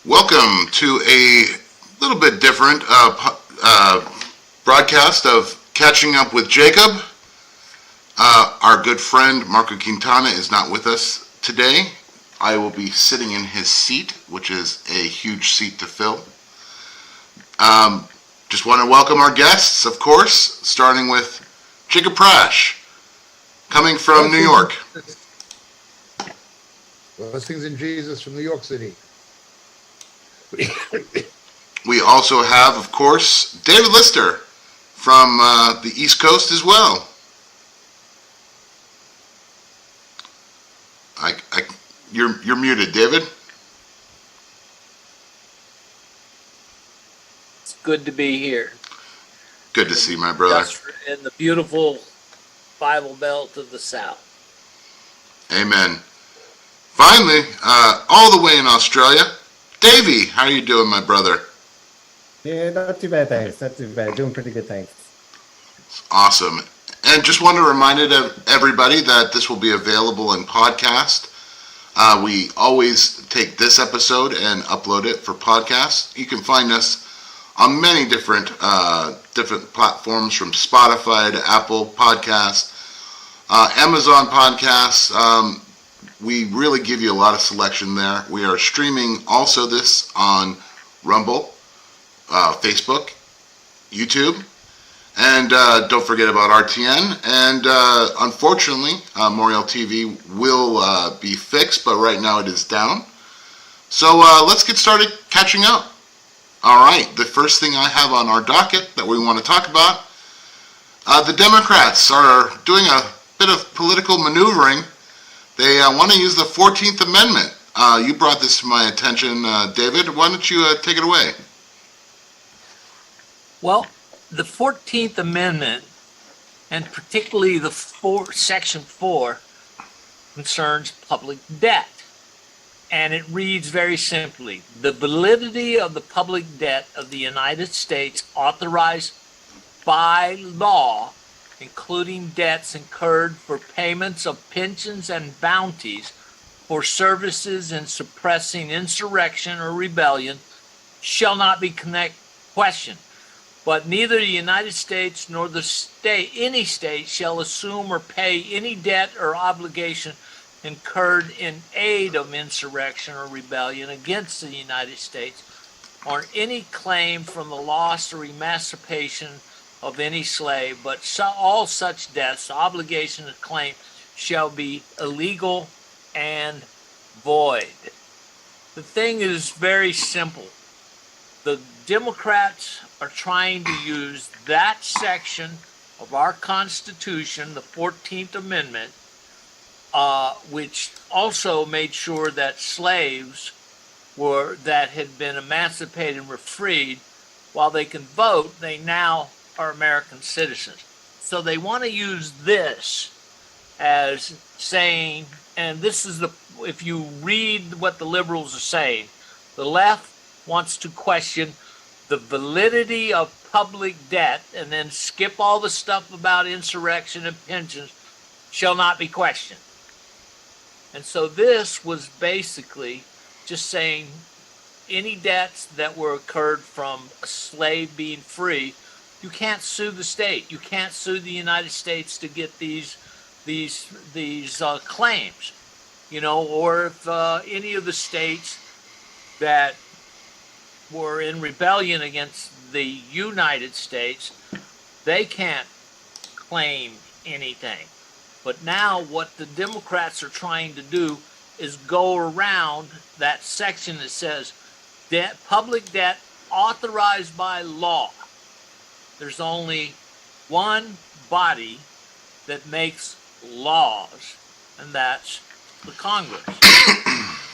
Welcome to a little bit different broadcast of Catching Up with Jacob. Our good friend Marco Quintana is not with us today. I will be sitting in his seat, which is a huge seat to fill. Just want to welcome our guests, of course, starting with Jacob Prash, coming from New York. Blessings in Jesus from New York City. We also have, of course, David Lister from the East Coast as well. You're muted, David. It's good to be here. Good to see my brother. In the beautiful Bible Belt of the South. Amen. Finally, all the way in Australia, Davey, how are you doing, my brother? Yeah, not too bad, thanks. Not too bad. Doing pretty good, thanks. Awesome. And just want to remind everybody that this will be available in podcast. We always take this episode and upload it for podcast. You can find us on many different platforms, from Spotify to Apple Podcasts, Amazon Podcasts. We really give you a lot of selection there. We are streaming also this on Rumble, Facebook, YouTube, and don't forget about RTN. And unfortunately, Moriel TV will be fixed, but right now it is down. So let's get started catching up. All right, the first thing I have on our docket that we want to talk about, the Democrats are doing a bit of political maneuvering. They want to use the 14th Amendment. You brought this to my attention, David. Why don't you take it away? Well, the 14th Amendment, and particularly the Section 4, concerns public debt. And it reads very simply: the validity of the public debt of the United States authorized by law, including debts incurred for payments of pensions and bounties for services in suppressing insurrection or rebellion, shall not be questioned. But neither the United States nor any state shall assume or pay any debt or obligation incurred in aid of insurrection or rebellion against the United States, or any claim from the loss or emancipation of any slave, but all such debts, obligation, and claim shall be illegal and void. The thing is very simple. The Democrats are trying to use that section of our Constitution, the 14th Amendment, which also made sure that slaves that had been emancipated and were freed, while they can vote, they now are American citizens. So they want to use this as saying, and this is if you read what the liberals are saying, the left wants to question the validity of public debt and then skip all the stuff about insurrection and pensions shall not be questioned. And so this was basically just saying any debts that were incurred from a slave being free, you can't sue the state. You can't sue the United States to get these claims, or if any of the states that were in rebellion against the United States, they can't claim anything. But now what the Democrats are trying to do is go around that section that says public debt authorized by law. There's only one body that makes laws, and that's the Congress.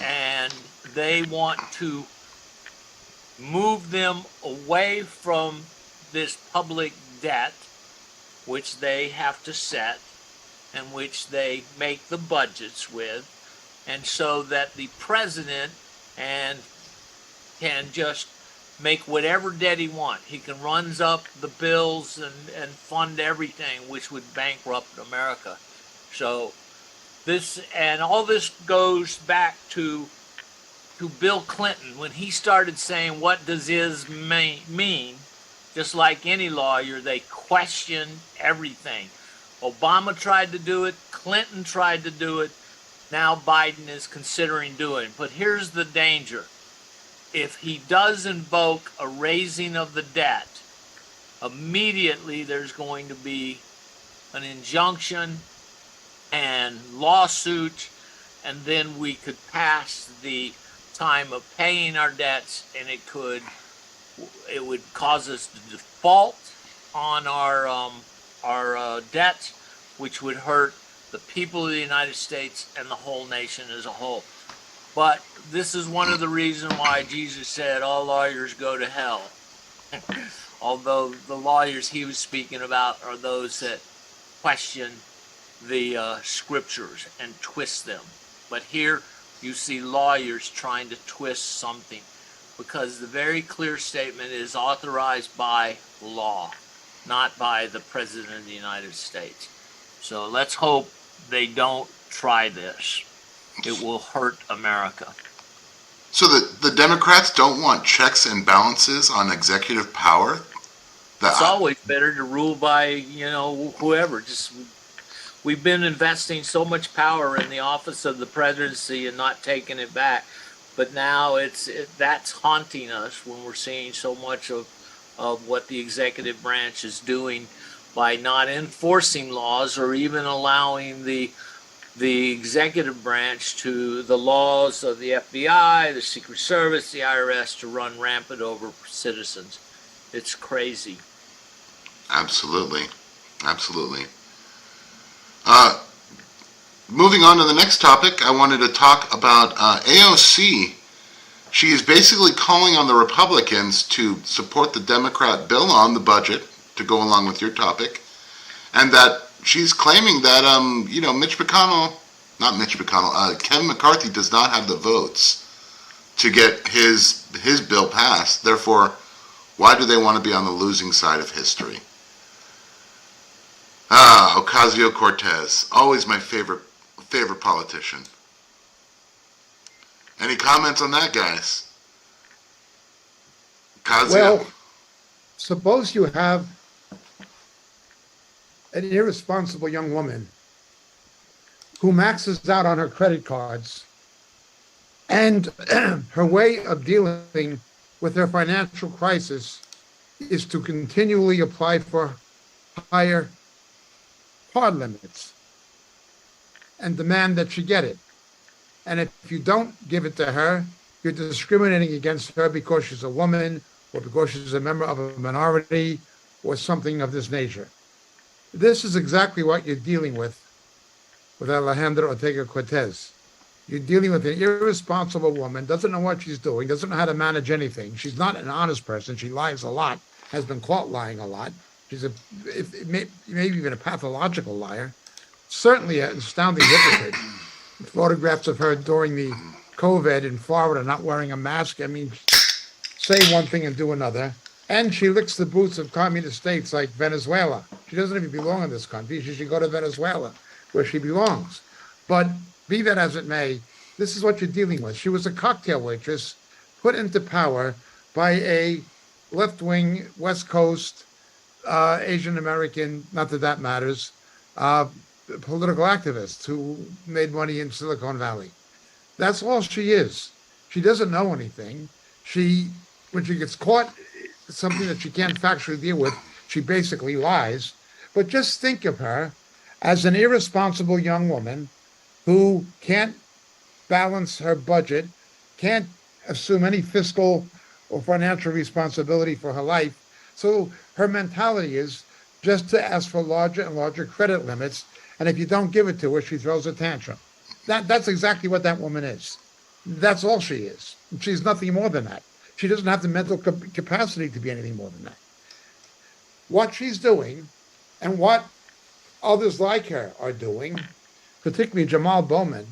And they want to move them away from this public debt, which they have to set and which they make the budgets with, and so that the president can just make whatever debt he wants. He can runs up the bills and fund everything, which would bankrupt America. So all this goes back to to Bill Clinton when he started saying, what does is mean? Just like any lawyer, they question everything. Obama tried to do it. Clinton tried to do it. Now Biden is considering doing it. But here's the danger. If he does invoke a raising of the debt, immediately there's going to be an injunction and lawsuit, and then we could pass the time of paying our debts, and it would cause us to default on our debts, which would hurt the people of the United States and the whole nation as a whole. But this is one of the reasons why Jesus said all lawyers go to hell. Although the lawyers he was speaking about are those that question the scriptures and twist them. But here you see lawyers trying to twist something, because the very clear statement is authorized by law, not by the President of the United States. So let's hope they don't try this. It will hurt America. So the Democrats don't want checks and balances on executive power? It's always better to rule by, whoever. We've been investing so much power in the office of the presidency and not taking it back. But now that's haunting us when we're seeing so much of what the executive branch is doing by not enforcing laws or even allowing the executive branch to the laws of the FBI, the Secret Service, the IRS to run rampant over citizens. It's crazy. Absolutely. Moving on to the next topic, I wanted to talk about AOC. She is basically calling on the Republicans to support the Democrat bill on the budget to go along with your topic, and that she's claiming that Kevin McCarthy does not have the votes to get his bill passed. Therefore, why do they want to be on the losing side of history? Ocasio-Cortez, always my favorite politician. Any comments on that, guys? Ocasio. Well, suppose you have an irresponsible young woman who maxes out on her credit cards, and her way of dealing with her financial crisis is to continually apply for higher card limits and demand that she get it. And if you don't give it to her, you're discriminating against her because she's a woman or because she's a member of a minority or something of this nature. This is exactly what you're dealing with Alejandra Ortega-Cortez. You're dealing with an irresponsible woman, doesn't know what she's doing, doesn't know how to manage anything. She's not an honest person. She lies a lot, has been caught lying a lot. She's maybe even a pathological liar. Certainly an astounding hypocrite. Photographs of her during the COVID in Florida not wearing a mask. I mean, say one thing and do another. And she licks the boots of communist states like Venezuela. She doesn't even belong in this country. She should go to Venezuela, where she belongs. But be that as it may, this is what you're dealing with. She was a cocktail waitress put into power by a left-wing, West Coast, Asian American, not that that matters, political activist who made money in Silicon Valley. That's all she is. She doesn't know anything. When she gets caught, something that she can't factually deal with, she basically lies. But just think of her as an irresponsible young woman who can't balance her budget, can't assume any fiscal or financial responsibility for her life. So her mentality is just to ask for larger and larger credit limits. And if you don't give it to her, she throws a tantrum. That's exactly what that woman is. That's all she is. She's nothing more than that. She doesn't have the mental capacity to be anything more than that. What she's doing and what others like her are doing, particularly Jamal Bowman,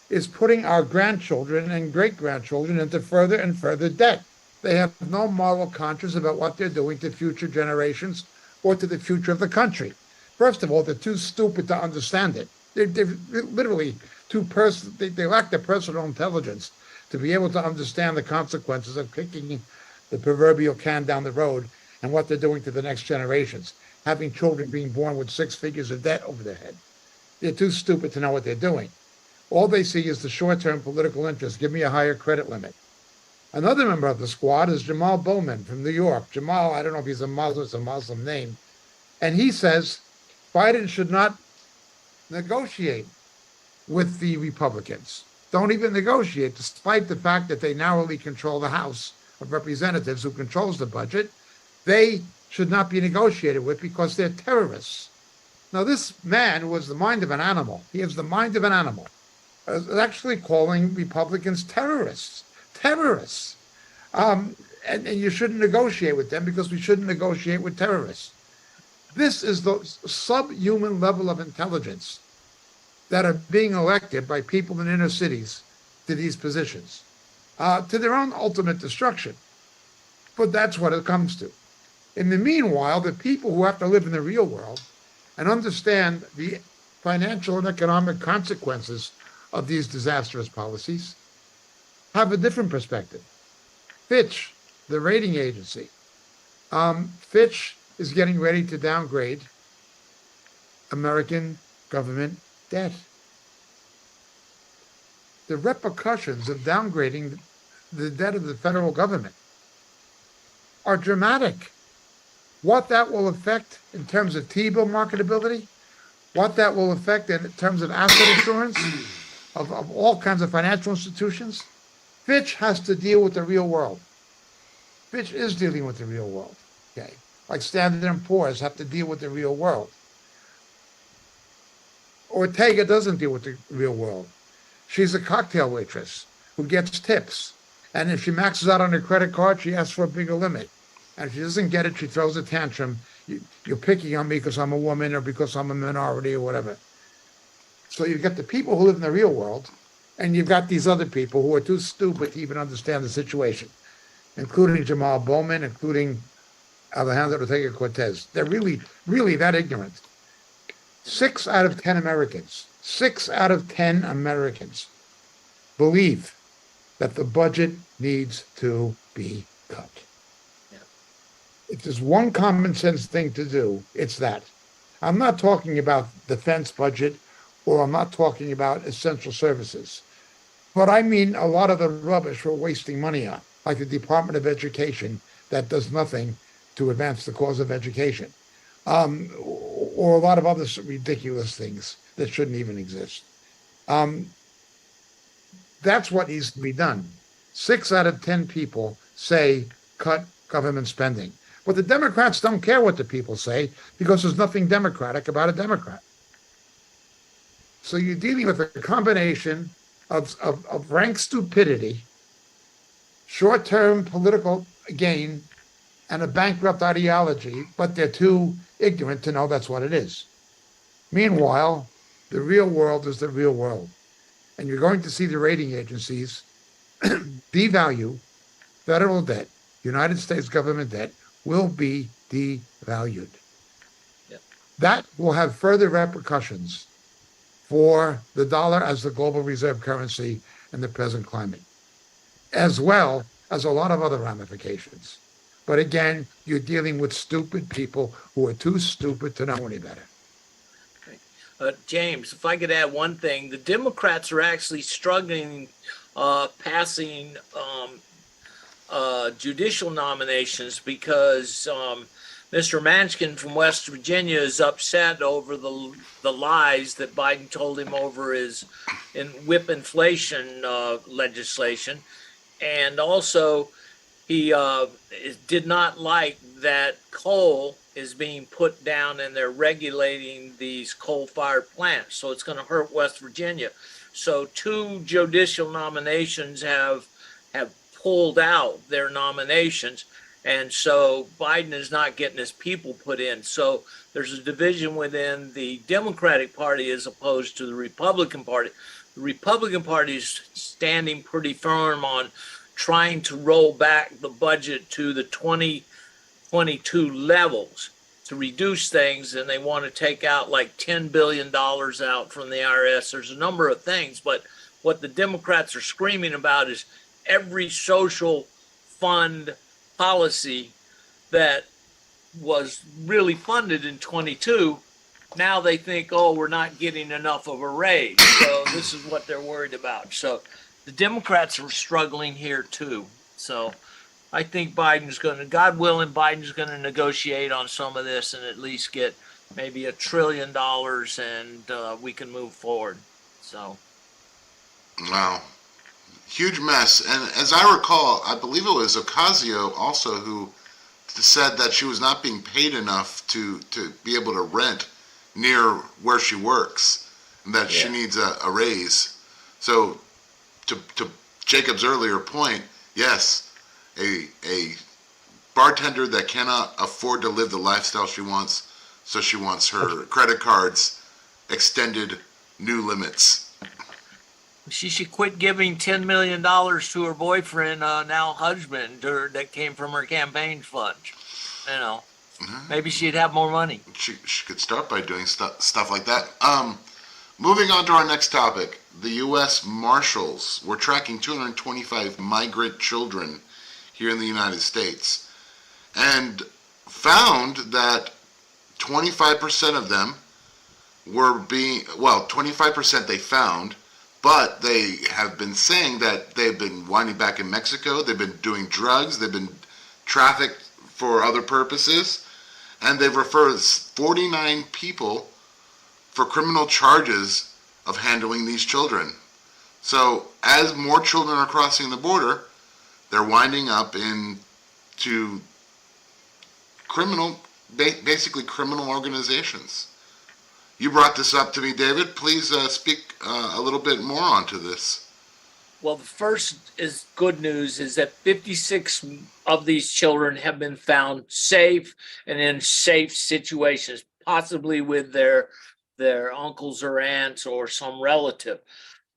is putting our grandchildren and great-grandchildren into further and further debt. They have no moral conscience about what they're doing to future generations or to the future of the country. First of all, they're too stupid to understand it. They're literally they lack the personal intelligence to be able to understand the consequences of kicking the proverbial can down the road and what they're doing to the next generations, having children being born with six figures of debt over their head. They're too stupid to know what they're doing. All they see is the short-term political interest. Give me a higher credit limit. Another member of the squad is Jamal Bowman from New York. Jamal, I don't know if he's a Muslim, it's a Muslim name. And he says Biden should not negotiate with the Republicans. Don't even negotiate, despite the fact that they narrowly control the House of Representatives, who controls the budget. They should not be negotiated with because they're terrorists. Now, this man was the mind of an animal. He has the mind of an animal. Actually calling Republicans terrorists. Terrorists. And you shouldn't negotiate with them because we shouldn't negotiate with terrorists. This is the subhuman level of intelligence that are being elected by people in inner cities to these positions, to their own ultimate destruction. But that's what it comes to. In the meanwhile, the people who have to live in the real world and understand the financial and economic consequences of these disastrous policies have a different perspective. Fitch, the rating agency, Fitch is getting ready to downgrade American government debt. The repercussions of downgrading the debt of the federal government are dramatic. What that will affect in terms of T-bill marketability, what that will affect in terms of asset insurance of all kinds of financial institutions, Fitch has to deal with the real world. Fitch is dealing with the real world, okay? Like Standard & Poor's have to deal with the real world. Ortega doesn't deal with the real world. She's a cocktail waitress who gets tips. And if she maxes out on her credit card, she asks for a bigger limit. And if she doesn't get it, she throws a tantrum. You're picking on me because I'm a woman or because I'm a minority or whatever. So you've got the people who live in the real world, and you've got these other people who are too stupid to even understand the situation, including Jamal Bowman, including Alejandro Ortega-Cortez. They're really, really that ignorant. 6 out of 10 Americans believe that the budget needs to be cut. Yeah. If there's one common sense thing to do, it's that. I'm not talking about defense budget, or I'm not talking about essential services. But I mean a lot of the rubbish we're wasting money on, like the Department of Education that does nothing to advance the cause of education, or a lot of other ridiculous things that shouldn't even exist. That's what needs to be done. 6 out of 10 people say cut government spending. But the Democrats don't care what the people say because there's nothing democratic about a Democrat. So you're dealing with a combination of rank stupidity, short-term political gain, and a bankrupt ideology, but they're too ignorant to know that's what it is. Meanwhile, the real world is the real world. And you're going to see the rating agencies devalue federal debt. United States government debt will be devalued. Yep. That will have further repercussions for the dollar as the global reserve currency in the present climate, as well as a lot of other ramifications. But again, you're dealing with stupid people who are too stupid to know any better. James, if I could add one thing, the Democrats are actually struggling passing judicial nominations because Mr. Manchin from West Virginia is upset over the lies that Biden told him over his whip inflation legislation. And also, he did not like that coal is being put down and they're regulating these coal-fired plants. So it's going to hurt West Virginia. So 2 judicial nominations have pulled out their nominations. And so Biden is not getting his people put in. So there's a division within the Democratic Party as opposed to the Republican Party. The Republican Party is standing pretty firm on trying to roll back the budget to the 2022 levels to reduce things, and they want to take out like $10 billion out from the IRS. There's a number of things, but what the Democrats are screaming about is every social fund policy that was really funded in 22. Now they think, oh, we're not getting enough of a raise. So this is what they're worried about. So the Democrats are struggling here too. So I think Biden's going to, God willing, Biden's going to negotiate on some of this and at least get maybe $1 trillion, and we can move forward. So, Wow. Huge mess. And as I recall, I believe it was Ocasio also who said that she was not being paid enough to be able to rent near where she works, and that she needs a raise. So to Jacob's earlier point, yes, a bartender that cannot afford to live the lifestyle she wants, so she wants her credit cards extended new limits. she should quit giving $10 million to her boyfriend, now husband, that came from her campaign funds. You know, maybe she'd have more money. She could start by doing stuff like that. Moving on to our next topic, the U.S. Marshals. We're tracking 225 migrant children here in the United States, and found that 25% of them were 25% they found, but they have been saying that they've been winding back in Mexico, they've been doing drugs, they've been trafficked for other purposes, and they've referred 49 people for criminal charges of handling these children. So as more children are crossing the border, they're winding up into basically criminal organizations. You brought this up to me, David. Please speak a little bit more onto this. Well, the first is good news is that 56 of these children have been found safe and in safe situations, possibly with their uncles or aunts or some relative.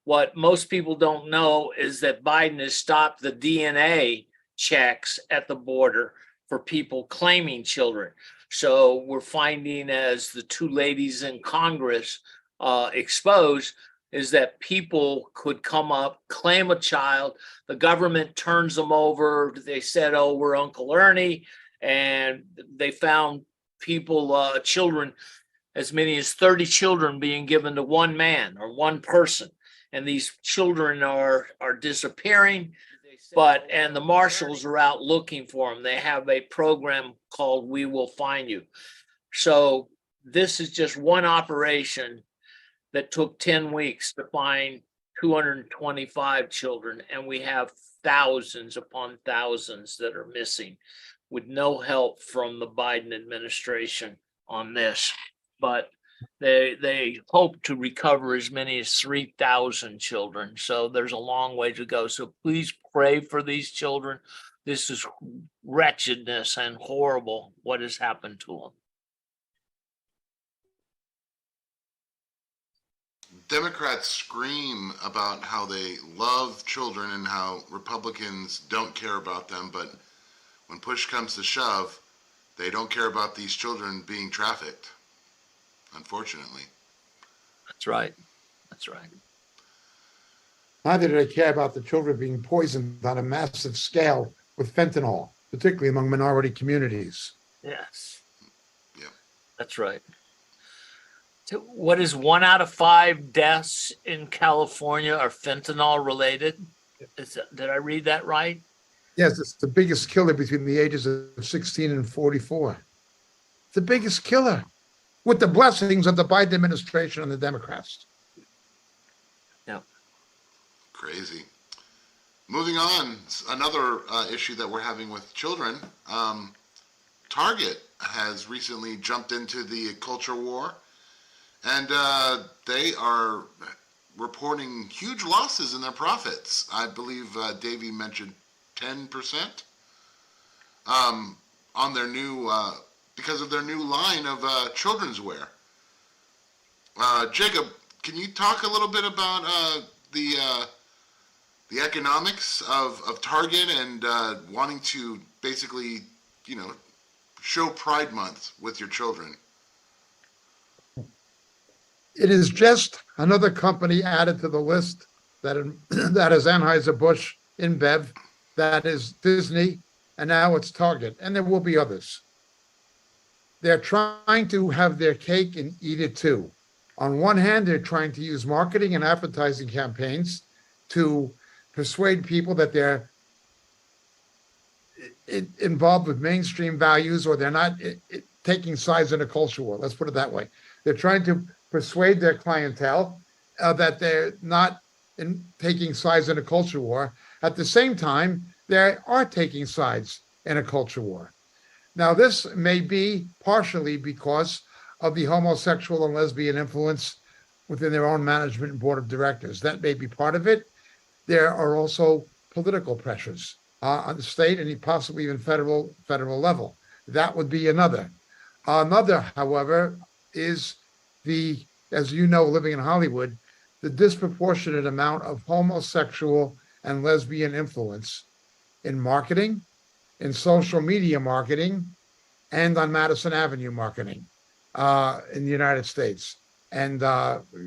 What most people don't know is that Biden has stopped the DNA checks at the border for people claiming children. So we're finding, as the two ladies in Congress exposed, is that people could come up, claim a child, the government turns them over. They said, oh, we're Uncle Ernie. And they found people, children, as many as 30 children being given to one man or one person. And these children are disappearing, and the marshals are out looking for them. They have a program called We Will Find You. So this is just one operation that took 10 weeks to find 225 children, and we have thousands upon thousands that are missing with no help from the Biden administration on this. But they hope to recover as many as 3,000 children. So there's a long way to go. So please pray for these children. This is wretchedness and horrible what has happened to them. Democrats scream about how they love children and how Republicans don't care about them, but when push comes to shove, they don't care about these children being trafficked, unfortunately. That's right. That's right. Neither do they care about the children being poisoned on a massive scale with fentanyl, particularly among minority communities. Yes. Yeah. That's right. So what is 1 out of 5 deaths in California are fentanyl related? Did I read that right? Yes, it's the biggest killer between the ages of 16 and 44. The biggest killer, with the blessings of the Biden administration and the Democrats. Yeah. Crazy. Moving on, another issue that we're having with children. Target has recently jumped into the culture war, and they are reporting huge losses in their profits. I believe Davey mentioned 10% on their new because of their new line of children's wear. Jacob, can you talk a little bit about the economics of Target and wanting to basically, show Pride Month with your children? It is just another company added to the list that is Anheuser-Busch, InBev, that is Disney, and now it's Target, and there will be others. They're trying to have their cake and eat it too. On one hand, they're trying to use marketing and advertising campaigns to persuade people that they're involved with mainstream values, or they're not taking sides in a culture war. Let's put it that way. They're trying to persuade their clientele that they're not taking sides in a culture war. At the same time, they are taking sides in a culture war. Now, this may be partially because of the homosexual and lesbian influence within their own management and board of directors. That may be part of it. There are also political pressures on the state and possibly even federal level. That would be another. Another, however, is as you know, living in Hollywood, the disproportionate amount of homosexual and lesbian influence in marketing, in social media marketing, and on Madison Avenue marketing in the United States and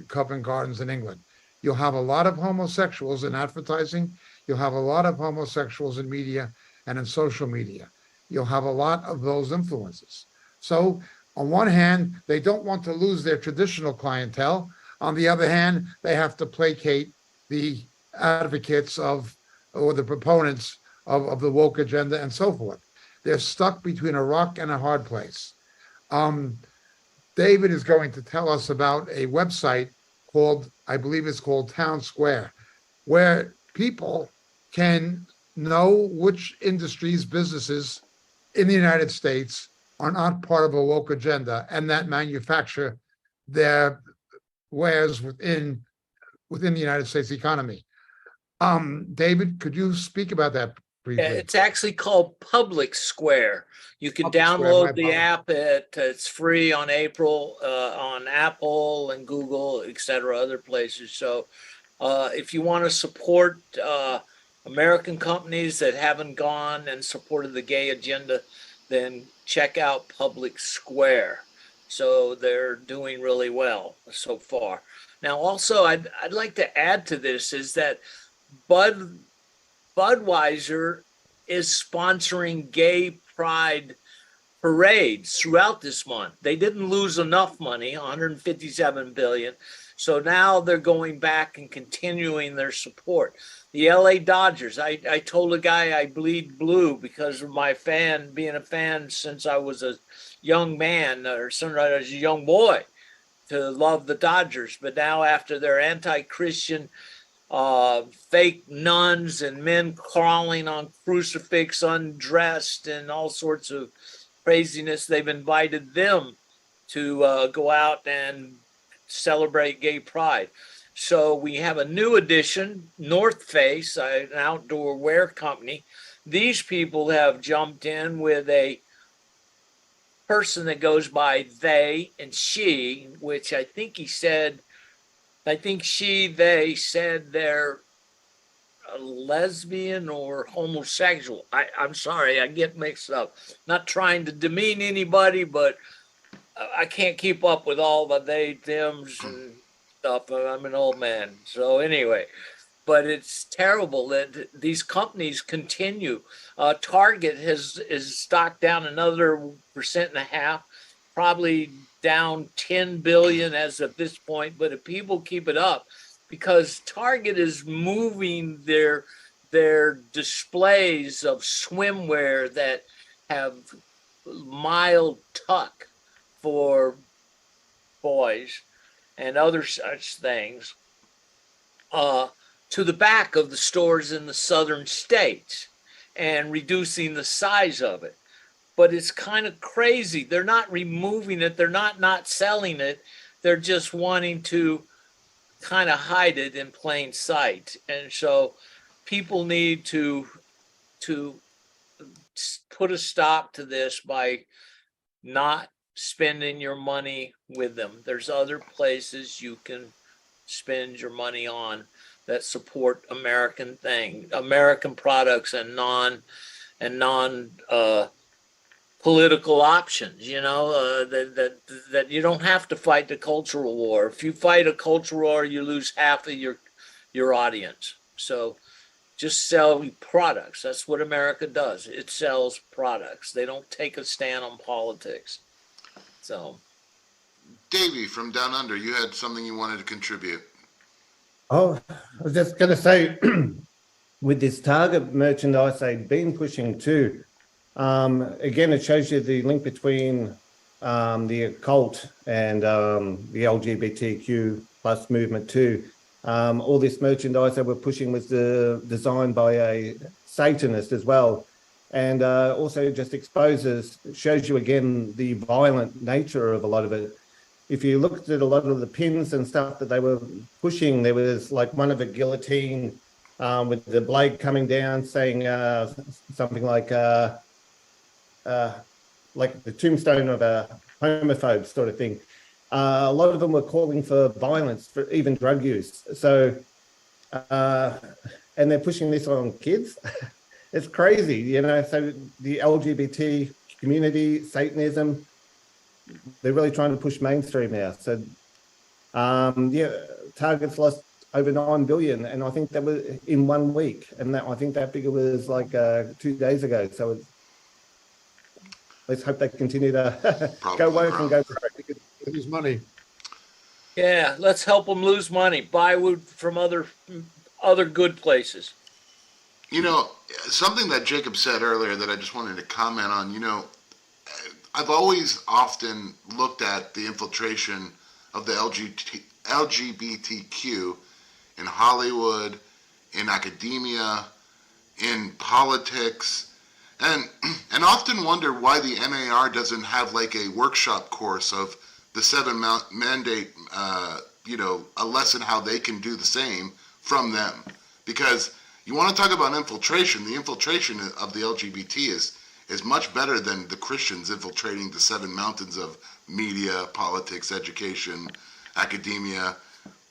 Covent Gardens in England. You'll have a lot of homosexuals in advertising. You'll have a lot of homosexuals in media and in social media. You'll have a lot of those influences. So on one hand, they don't want to lose their traditional clientele. On the other hand, they have to placate the advocates or the proponents of the woke agenda and so forth. They're stuck between a rock and a hard place. David is going to tell us about a website called, I believe it's called Town Square, where people can know which industries, businesses in the United States are not part of a woke agenda and that manufacture their wares within the United States economy. David, could you speak about that briefly? Yeah, it's actually called Public Square. You can Public Square, download my the apologies. app. It's free on on Apple and Google, etc., other places. So if you want to support American companies that haven't gone and supported the gay agenda, then check out Public Square. So they're doing really well so far. Now, also, I'd like to add to this is that Budweiser is sponsoring gay pride parades throughout this month. They didn't lose enough money, 157 billion. So now they're going back and continuing their support. The LA Dodgers, I told a guy I bleed blue because of my being a fan since I was a young man or since I was a young boy to love the Dodgers. But now after their anti-Christian fake nuns and men crawling on crucifix undressed and all sorts of craziness, they've invited them to go out and celebrate gay pride. So we have a new addition, North Face, an outdoor wear company. These people have jumped in with a person that goes by they and she, which I think they said they're a lesbian or homosexual. I'm sorry, I get mixed up. Not trying to demean anybody, but I can't keep up with all the they, thems and stuff. I'm an old man. So anyway, but it's terrible that these companies continue. Target is stock down another 1.5%, probably down 10 billion as of this point. But if people keep it up, because Target is moving their displays of swimwear that have mild tuck for boys and other such things to the back of the stores in the southern states and reducing the size of it. But it's kind of crazy. They're not removing it. They're not selling it. They're just wanting to kind of hide it in plain sight. And so people need to put a stop to this by not spending your money with them. There's other places you can spend your money on that support American products and non political options, that you don't have to fight the cultural war. If you fight a cultural war, you lose half of your your audience. So just sell products. That's what America does. It sells products. They don't take a stand on politics. So, Davey from Down Under, you had something you wanted to contribute. Oh, I was just going to say, with this Target merchandise they've been pushing too, again, it shows you the link between the occult and the LGBTQ plus movement too. All this merchandise that we're pushing was designed by a Satanist as well. And also just shows you again the violent nature of a lot of it. If you looked at a lot of the pins and stuff that they were pushing, there was like one of a guillotine with the blade coming down saying something like the tombstone of a homophobe sort of thing. A lot of them were calling for violence, for even drug use. So, and they're pushing this on kids. It's crazy, you know. So the LGBT community, Satanism, they're really trying to push mainstream now. So, Target's lost over 9 billion, and I think that was in 1 week, and I think that figure was like 2 days ago. So let's hope they continue to go woke and go lose money. yeah, let's help them lose money. Buy wood from other good places. You know, something that Jacob said earlier that I just wanted to comment on, you know, I've always often looked at the infiltration of the LGBTQ in Hollywood, in academia, in politics, and often wonder why the NAR doesn't have like a workshop course of the 7 mandate, a lesson how they can do the same from them. Because you want to talk about infiltration, the infiltration of the LGBT is much better than the Christians infiltrating the 7 mountains of media, politics, education, academia.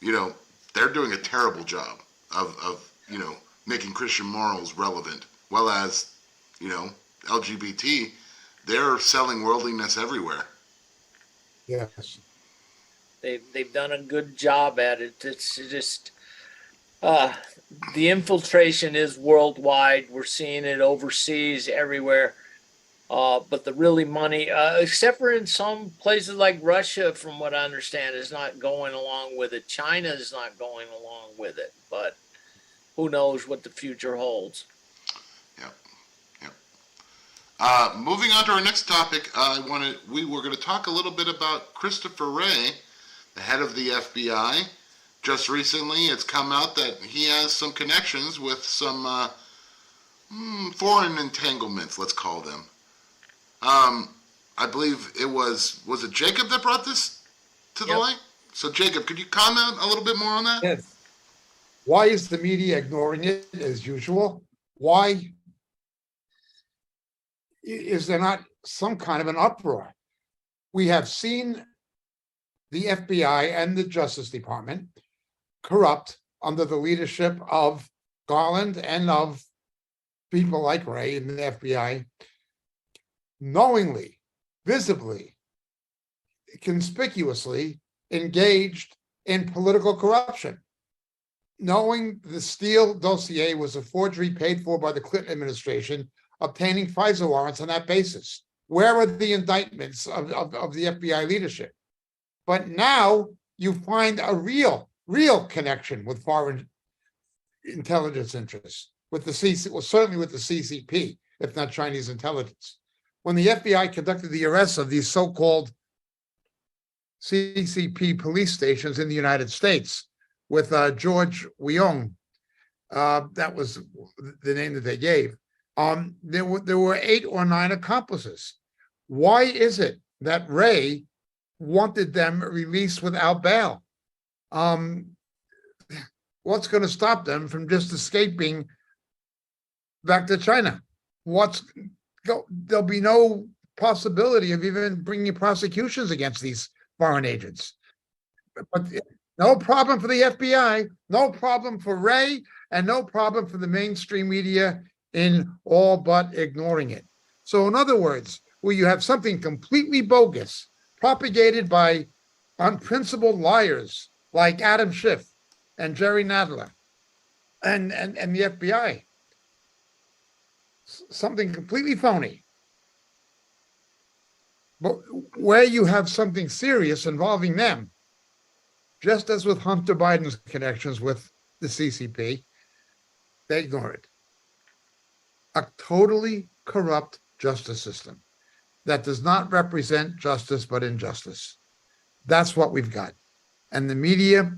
You know, they're doing a terrible job of making Christian morals relevant. Well as, LGBT, they're selling worldliness everywhere. Yes. They've done a good job at it. It's just the infiltration is worldwide. We're seeing it overseas, everywhere. But the really money, except for in some places like Russia, from what I understand, is not going along with it. China is not going along with it. But who knows what the future holds. Moving on to our next topic, we were going to talk a little bit about Christopher Wray, the head of the FBI. Just recently, it's come out that he has some connections with some foreign entanglements, let's call them. I believe it was it Jacob that brought this to the light? So Jacob, could you comment a little bit more on that? Yes. Why is the media ignoring it as usual? Why is there not some kind of an uproar? We have seen the FBI and the Justice Department corrupt under the leadership of Garland and of people like Wray in the FBI, knowingly, visibly, conspicuously engaged in political corruption. Knowing the Steele dossier was a forgery paid for by the Clinton administration, obtaining FISA warrants on that basis. Where are the indictments of the FBI leadership? But now you find a real connection with foreign intelligence interests, with the CC, well, certainly with the CCP, if not Chinese intelligence. When the FBI conducted the arrests of these so-called CCP police stations in the United States with George Weong, that was the name that they gave, there were 8 or 9 accomplices. Why is it that Wray wanted them released without bail? What's going to stop them from just escaping back to China? There'll be no possibility of even bringing prosecutions against these foreign agents. But no problem for the FBI, no problem for Wray, and no problem for the mainstream media in all but ignoring it. So in other words, where you have something completely bogus propagated by unprincipled liars like Adam Schiff and Jerry Nadler and the FBI. Something completely phony. But where you have something serious involving them, just as with Hunter Biden's connections with the CCP, they ignore it. A totally corrupt justice system that does not represent justice but injustice. That's what we've got. And the media,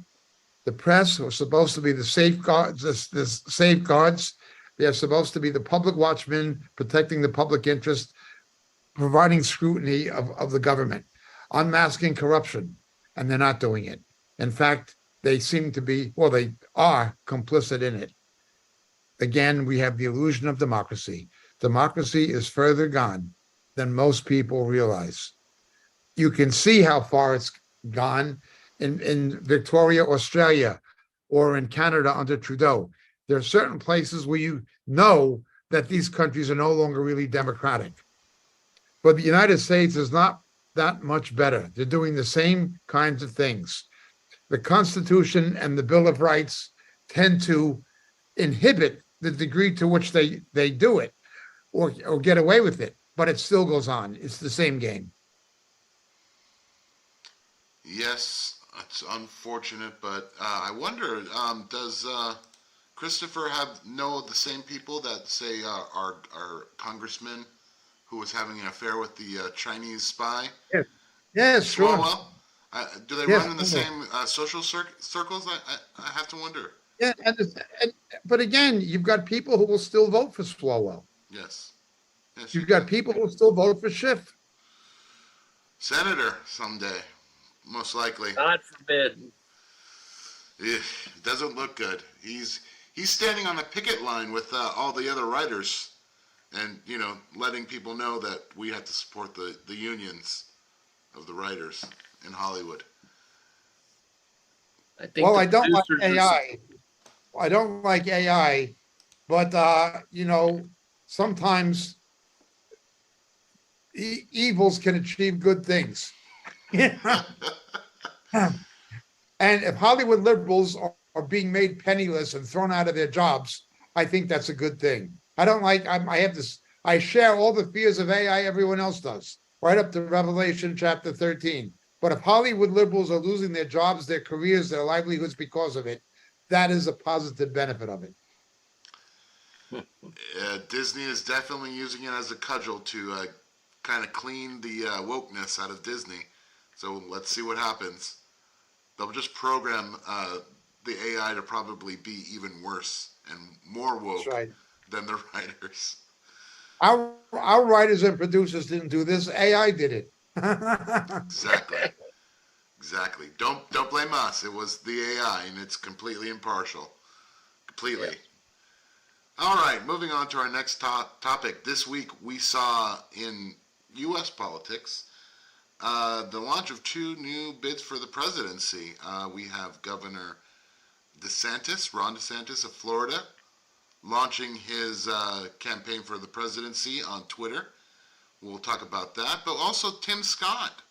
the press, are supposed to be the safeguards, the safeguards. They're supposed to be the public watchmen protecting the public interest, providing scrutiny of the government, unmasking corruption, and they're not doing it. In fact, they seem to be, well, they are complicit in it. Again, we have the illusion of democracy. Democracy is further gone than most people realize. You can see how far it's gone in Victoria, Australia, or in Canada under Trudeau. There are certain places where you know that these countries are no longer really democratic. But the United States is not that much better. They're doing the same kinds of things. The Constitution and the Bill of Rights tend to inhibit the degree to which they do it or get away with it, but it still goes on. It's the same game. Yes, it's unfortunate, but I wonder, does Christopher know the same people that say our congressman who was having an affair with the Chinese spy? Yes, sure. Swalwell? Do they Yes, run in the sure. same social circles? I have to wonder. Yeah, but again, you've got people who will still vote for Swalwell. Yes. Yes, You've got people who will still vote for Schiff. Senator someday, most likely. God forbid. It doesn't look good. He's standing on a picket line with all the other writers, and letting people know that we have to support the unions of the writers in Hollywood. I think Well, the I don't like producers are- AI. I don't like AI, but sometimes evils can achieve good things. And if Hollywood liberals are being made penniless and thrown out of their jobs, I think that's a good thing. I don't like, I have this, I share all the fears of AI everyone else does, right up to Revelation chapter 13. But if Hollywood liberals are losing their jobs, their careers, their livelihoods because of it, that is a positive benefit of it. Disney is definitely using it as a cudgel to kind of clean the wokeness out of Disney. So let's see what happens. They'll just program the AI to probably be even worse and more woke Right. than the writers. Our writers and producers didn't do this. AI did it. Exactly. Don't blame us. It was the AI, and it's completely impartial. Completely. Yeah. All right. Moving on to our next topic. This week we saw in U.S. politics the launch of 2 new bids for the presidency. We have Governor Ron DeSantis of Florida, launching his campaign for the presidency on Twitter. We'll talk about that. But also Tim Scott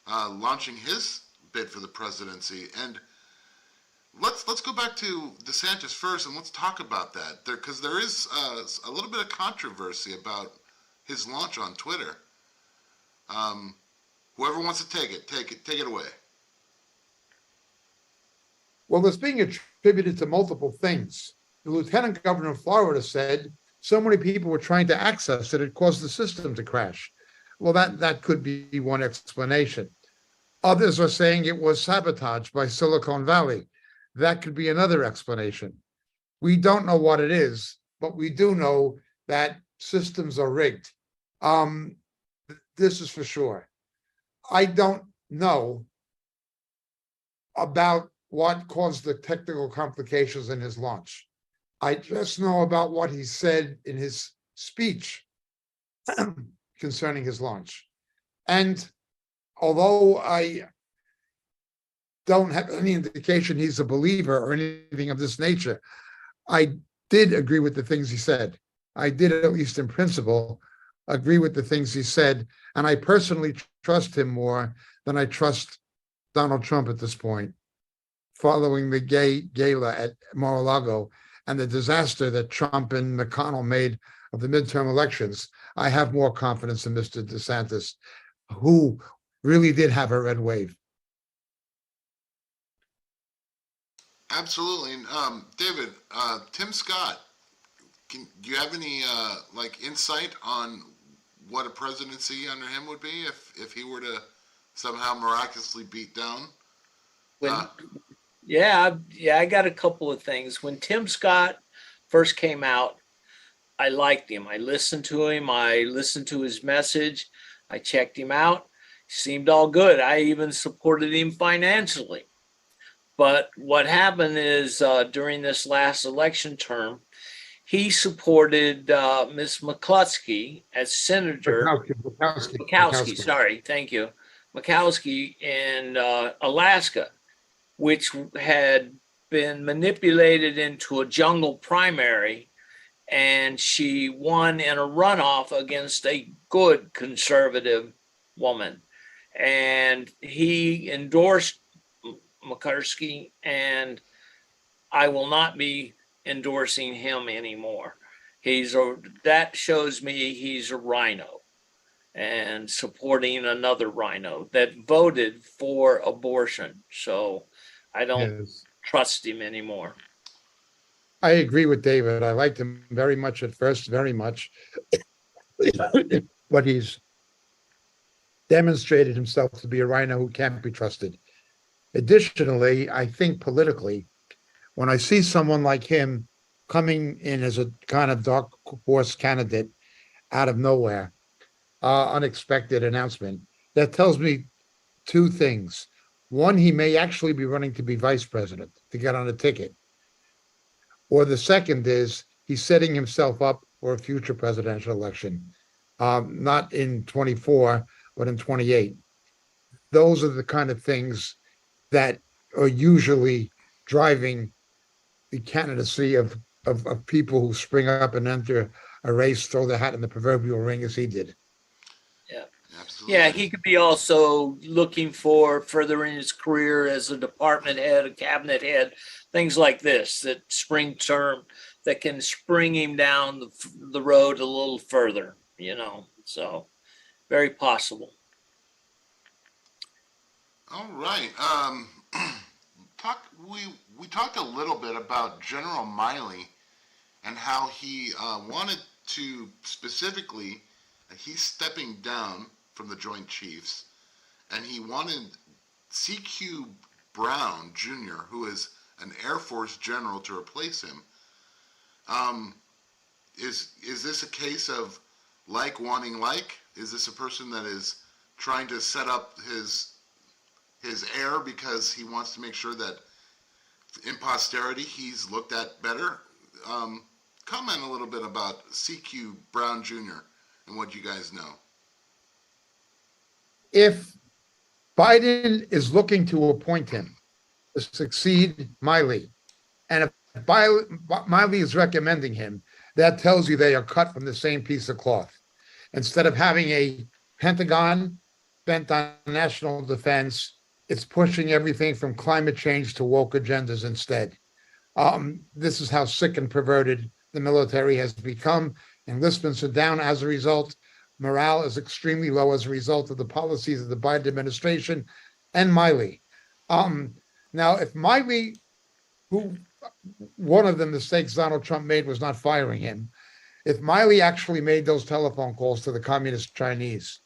launching his bid for the presidency. And let's go back to DeSantis first, and let's talk about that. Because there is a little bit of controversy about his launch on Twitter. Whoever wants to take it away. Well, it's being attributed to multiple things. The lieutenant governor of Florida said so many people were trying to access it, it caused the system to crash. Well, that could be one explanation. Others are saying it was sabotage by Silicon Valley. That could be another explanation. We don't know what it is, but we do know that systems are rigged. This is for sure. I don't know about what caused the technical complications in his launch. I just know about what he said in his speech concerning his launch. And although I don't have any indication he's a believer or anything of this nature, I did agree with the things he said. I did, at least in principle, agree with the things he said. And I personally trust him more than I trust Donald Trump at this point, following the gala at Mar-a-Lago and the disaster that Trump and McConnell made of the midterm elections, I have more confidence in Mr. DeSantis, who really did have a red wave. Absolutely. And, David, Tim Scott, do you have any insight on what a presidency under him would be if he were to somehow miraculously beat down? When, I got a couple of things. When Tim Scott first came out, I liked him. I listened to him. I listened to his message. I checked him out. He seemed all good. I even supported him financially. But what happened is during this last election term, he supported Ms. McCluskey as senator. Murkowski, sorry, thank you. Murkowski in Alaska, which had been manipulated into a jungle primary, and she won in a runoff against a good conservative woman. And he endorsed McCluskey, and I will not be endorsing him anymore. That shows me he's a rhino and supporting another rhino that voted for abortion. So I don't trust him anymore. I agree with David. I liked him very much at first, very much. But he's demonstrated himself to be a rhino who can't be trusted. Additionally, I think politically, when I see someone like him coming in as a kind of dark horse candidate out of nowhere, unexpected announcement, that tells me two things. One, he may actually be running to be vice president to get on a ticket. Or the second is he's setting himself up for a future presidential election, not in 24, but in 28. Those are the kind of things that are usually driving the candidacy of people who spring up and enter a race, throw their hat in the proverbial ring as he did. Yeah. Absolutely. Yeah, he could be also looking for furthering his career as a department head, a cabinet head, things like this, that spring term that can spring him down the road a little further, so very possible. All right. We talked a little bit about General Miley and how he wanted to specifically, he's stepping down from the Joint Chiefs, and he wanted C.Q. Brown Jr., who is an Air Force general, to replace him. Is this a case of like wanting like? Is this a person that is trying to set up his heir because he wants to make sure that in posterity he's looked at better? Comment a little bit about C.Q. Brown Jr. and what you guys know. If Biden is looking to appoint him to succeed Miley, and if Miley is recommending him, that tells you they are cut from the same piece of cloth. Instead of having a Pentagon bent on national defense, it's pushing everything from climate change to woke agendas instead. This is how sick and perverted the military has become. Enlistments are down as a result. Morale is extremely low as a result of the policies of the Biden administration and Miley. Now, if Miley, who one of the mistakes Donald Trump made was not firing him, if Miley actually made those telephone calls to the communist Chinese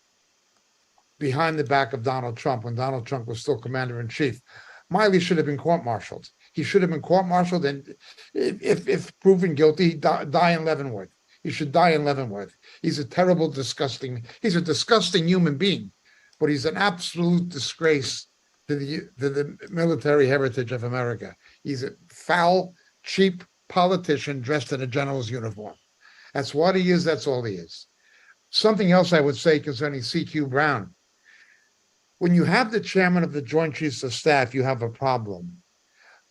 behind the back of Donald Trump when Donald Trump was still commander-in-chief, Miley should have been court-martialed. He should have been court-martialed, and if proven guilty, he'd die in Leavenworth. He should die in Leavenworth. He's a terrible, he's a disgusting human being, but he's an absolute disgrace to the military heritage of America. He's a foul, cheap politician dressed in a general's uniform. That's what he is. That's all he is. Something else I would say concerning C.Q. Brown. When you have the chairman of the Joint Chiefs of Staff, you have a problem.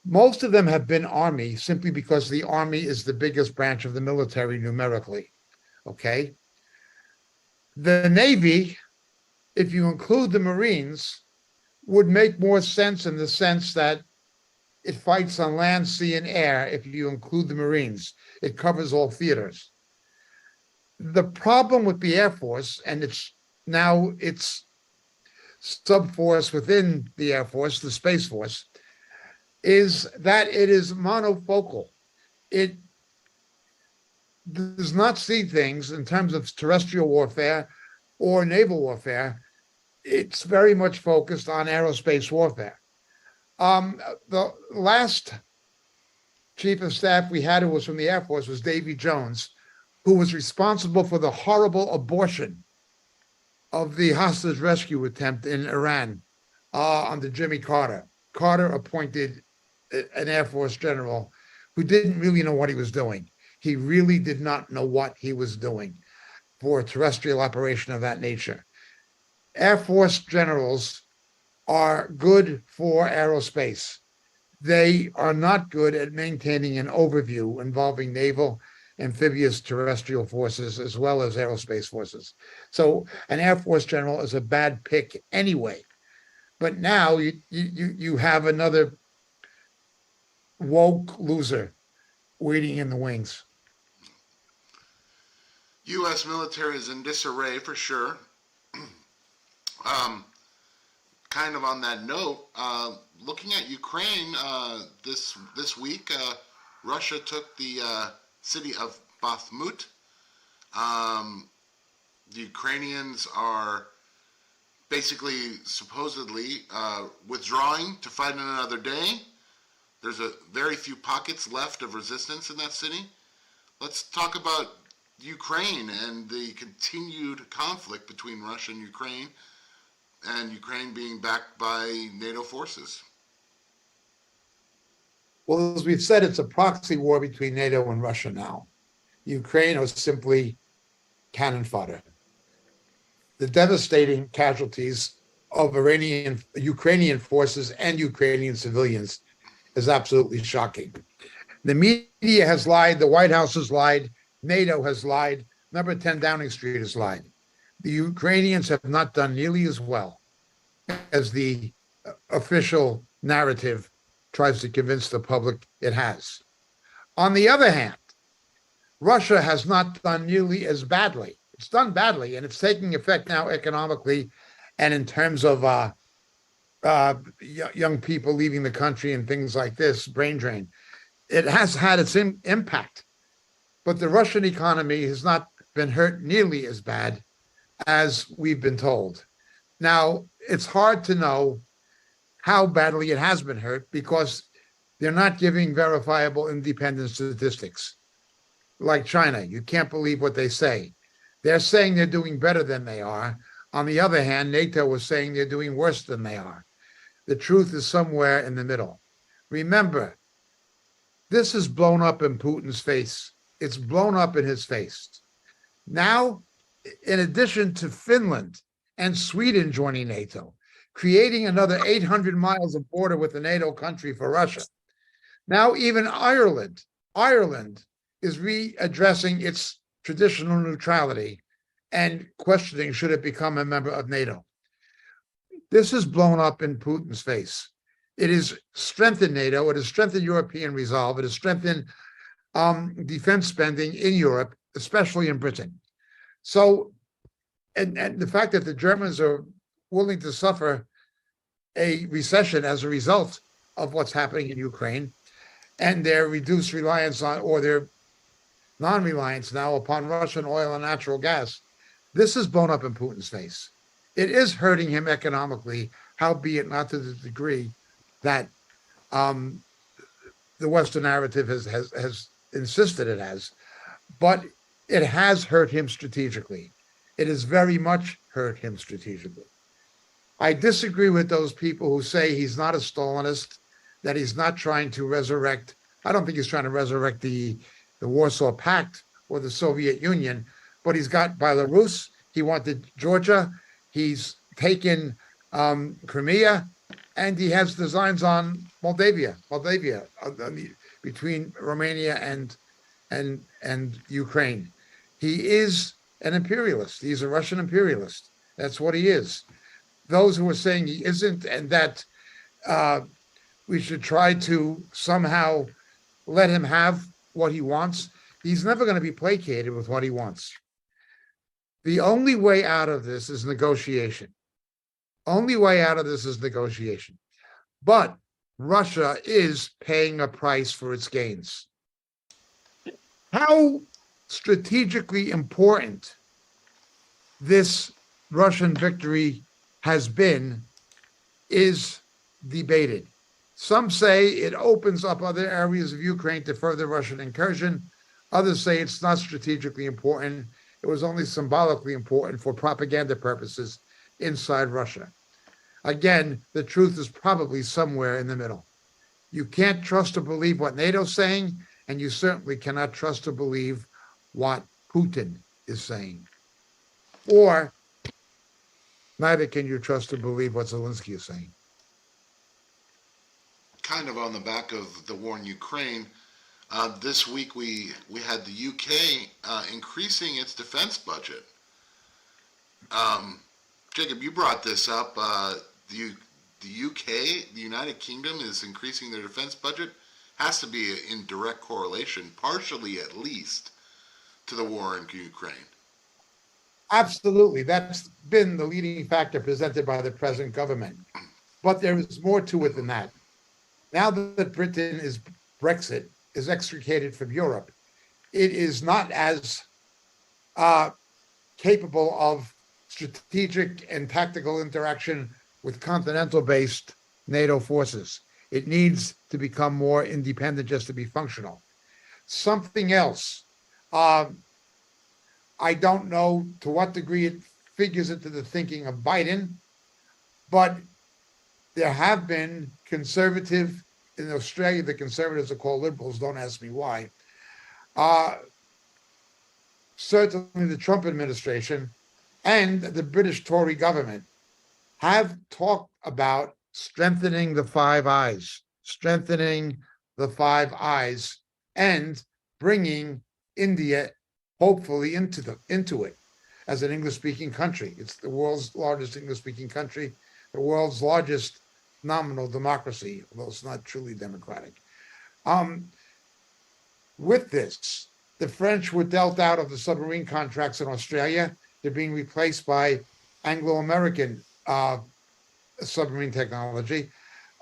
Most of them have been Army simply because the Army is the biggest branch of the military numerically, okay? The Navy, if you include the Marines, would make more sense in the sense that It fights on land, sea, and air. If you include the Marines, it covers all theaters. The problem with the Air Force, and it's subforce within the Air Force, the Space Force, is that it is monofocal. It does not see things in terms of terrestrial warfare or naval warfare. It's very much focused on aerospace warfare. The last chief of staff we had who was from the Air Force was Davy Jones, who was responsible for the horrible abortion of the hostage rescue attempt in Iran under Jimmy Carter. Carter appointed an Air Force general who didn't really know what he was doing. He really did not know what he was doing for a terrestrial operation of that nature. Air Force generals are good for aerospace. They are not good at maintaining an overview involving naval, amphibious, terrestrial forces, as well as aerospace forces. So an Air Force general is a bad pick anyway. But now you have another woke loser waiting in the wings. U.S. military is in disarray for sure. Kind of on that note, looking at Ukraine this week, Russia took the city of Bakhmut. The Ukrainians are basically, supposedly, withdrawing to fight another day. There's a very few pockets left of resistance in that city. Let's talk about Ukraine and the continued conflict between Russia and Ukraine being backed by NATO forces. Well, as we've said, it's a proxy war between NATO and Russia now. Ukraine was simply cannon fodder. The devastating casualties of Ukrainian forces and Ukrainian civilians is absolutely shocking. The media has lied, the White House has lied, NATO has lied, number 10 Downing Street has lied. The Ukrainians have not done nearly as well as the official narrative tries to convince the public it has. On the other hand, Russia has not done nearly as badly. It's done badly, and it's taking effect now economically and in terms of young people leaving the country and things like this, brain drain. It has had its impact, but the Russian economy has not been hurt nearly as bad as we've been told. Now, it's hard to know how badly it has been hurt because they're not giving verifiable independent statistics. Like China, you can't believe what they say. They're saying they're doing better than they are. On the other hand, NATO was saying they're doing worse than they are. The truth is somewhere in the middle. Remember, this is blown up in Putin's face. It's blown up in his face. Now, in addition to Finland and Sweden joining NATO, creating another 800 miles of border with a NATO country for Russia. Now, even Ireland is readdressing its traditional neutrality and questioning should it become a member of NATO. This is blown up in Putin's face. It has strengthened NATO. It has strengthened European resolve. It has strengthened defense spending in Europe, especially in Britain. So, and the fact that the Germans are willing to suffer a recession as a result of what's happening in Ukraine and their reduced reliance on, or their non-reliance now upon Russian oil and natural gas, this is blown up in Putin's face. It is hurting him economically, howbeit not to the degree that the Western narrative has insisted it has, but it has hurt him strategically. It has very much hurt him strategically. I disagree with those people who say he's not a Stalinist, that he's not trying to resurrect. I don't think he's trying to resurrect the Warsaw Pact or the Soviet Union, but he's got Belarus. He wanted Georgia. He's taken Crimea, and he has designs on Moldavia, between Romania and Ukraine. He is an imperialist. He's a Russian imperialist. That's what he is. Those who are saying he isn't, and that we should try to somehow let him have what he wants. He's never going to be placated with what he wants. The only way out of this is negotiation. Only way out of this is negotiation. But Russia is paying a price for its gains. How strategically important this Russian victory has been is debated. Some say it opens up other areas of Ukraine to further Russian incursion. Others say it's not strategically important. It was only symbolically important for propaganda purposes inside Russia. Again, the truth is probably somewhere in the middle. You can't trust or believe what NATO's saying, and you certainly cannot trust or believe what Putin is saying. Or neither can you trust or believe what Zelensky is saying. Kind of on the back of the war in Ukraine, this week we had the UK increasing its defense budget. Jacob, you brought this up. The UK, the United Kingdom, is increasing their defense budget. Has to be in direct correlation, partially at least, to the war in Ukraine. Absolutely. That's been the leading factor presented by the present government. But there is more to it than that. Now that Brexit is extricated from Europe, it is not as capable of strategic and tactical interaction with continental-based NATO forces. It needs to become more independent just to be functional. Something else, I don't know to what degree it figures into the thinking of Biden, but there have been conservative, in Australia, the conservatives are called liberals, don't ask me why. Certainly the Trump administration and the British Tory government have talked about strengthening the Five Eyes, and bringing India hopefully into it as an English-speaking country. It's the world's largest English-speaking country, the world's largest nominal democracy, although it's not truly democratic. With this, the French were dealt out of the submarine contracts in Australia. They're being replaced by Anglo-American submarine technology,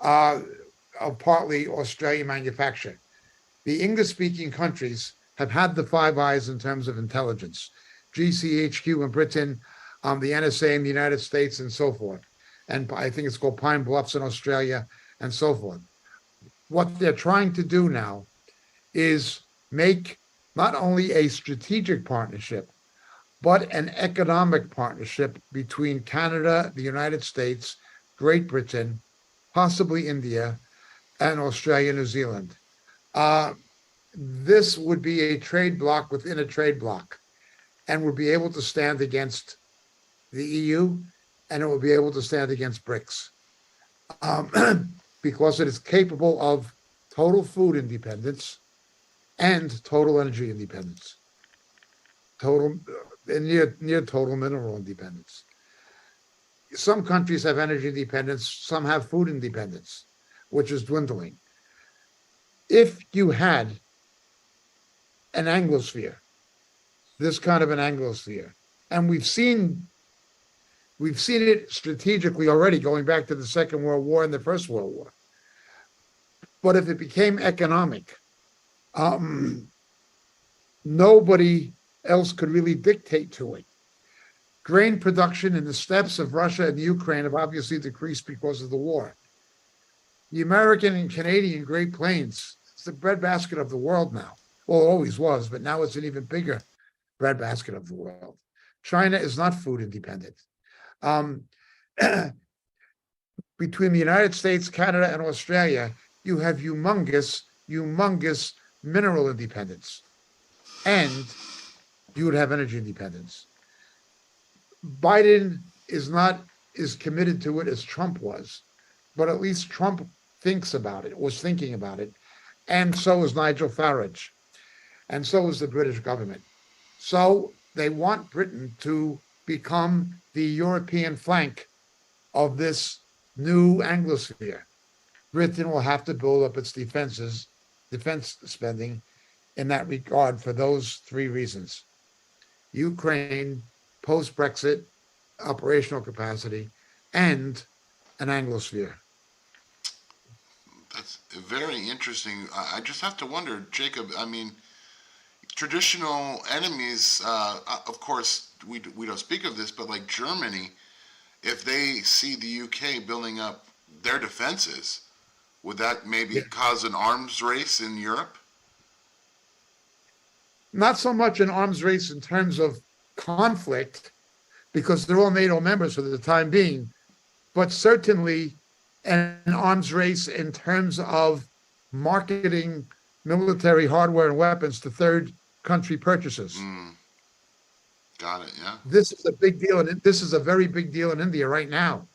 partly Australian manufacture. The English-speaking countries have had the Five Eyes in terms of intelligence. GCHQ in Britain, the NSA in the United States, and so forth. And I think it's called Pine Bluffs in Australia, and so forth. What they're trying to do now is make not only a strategic partnership, but an economic partnership between Canada, the United States, Great Britain, possibly India, and Australia, New Zealand. This would be a trade bloc within a trade bloc, and would be able to stand against the EU, and it will be able to stand against BRICS, because it is capable of total food independence and total energy independence, near total mineral independence. Some countries have energy independence, some have food independence, which is dwindling. If you had an Anglosphere, this kind of an Anglosphere, and we've seen it strategically already, going back to the Second World War and the First World War. But if it became economic, nobody else could really dictate to it. Grain production in the steppes of Russia and Ukraine have obviously decreased because of the war. The American and Canadian Great Plains, it's the breadbasket of the world now. Well, it always was, but now it's an even bigger breadbasket of the world. China is not food independent. Between the United States, Canada, and Australia, you have humongous mineral independence, and you would have energy independence. Biden is not as committed to it as Trump was, but at least Trump thinks about it, was thinking about it, and so is Nigel Farage, and so is the British government. So they want Britain to become the European flank of this new Anglosphere. Britain will have to build up its defense spending in that regard for those three reasons: Ukraine, post Brexit, operational capacity, and an Anglosphere. That's very interesting. I just have to wonder, Jacob. I mean, traditional enemies. Of course, we don't speak of this, but like Germany, if they see the UK building up their defenses, would that maybe Yeah. cause an arms race in Europe? Not so much an arms race in terms of conflict, because they're all NATO members for the time being, but certainly an arms race in terms of marketing military hardware and weapons to third country purchases. Mm, got it. Yeah. This is a big deal, and this is a very big deal in India right now.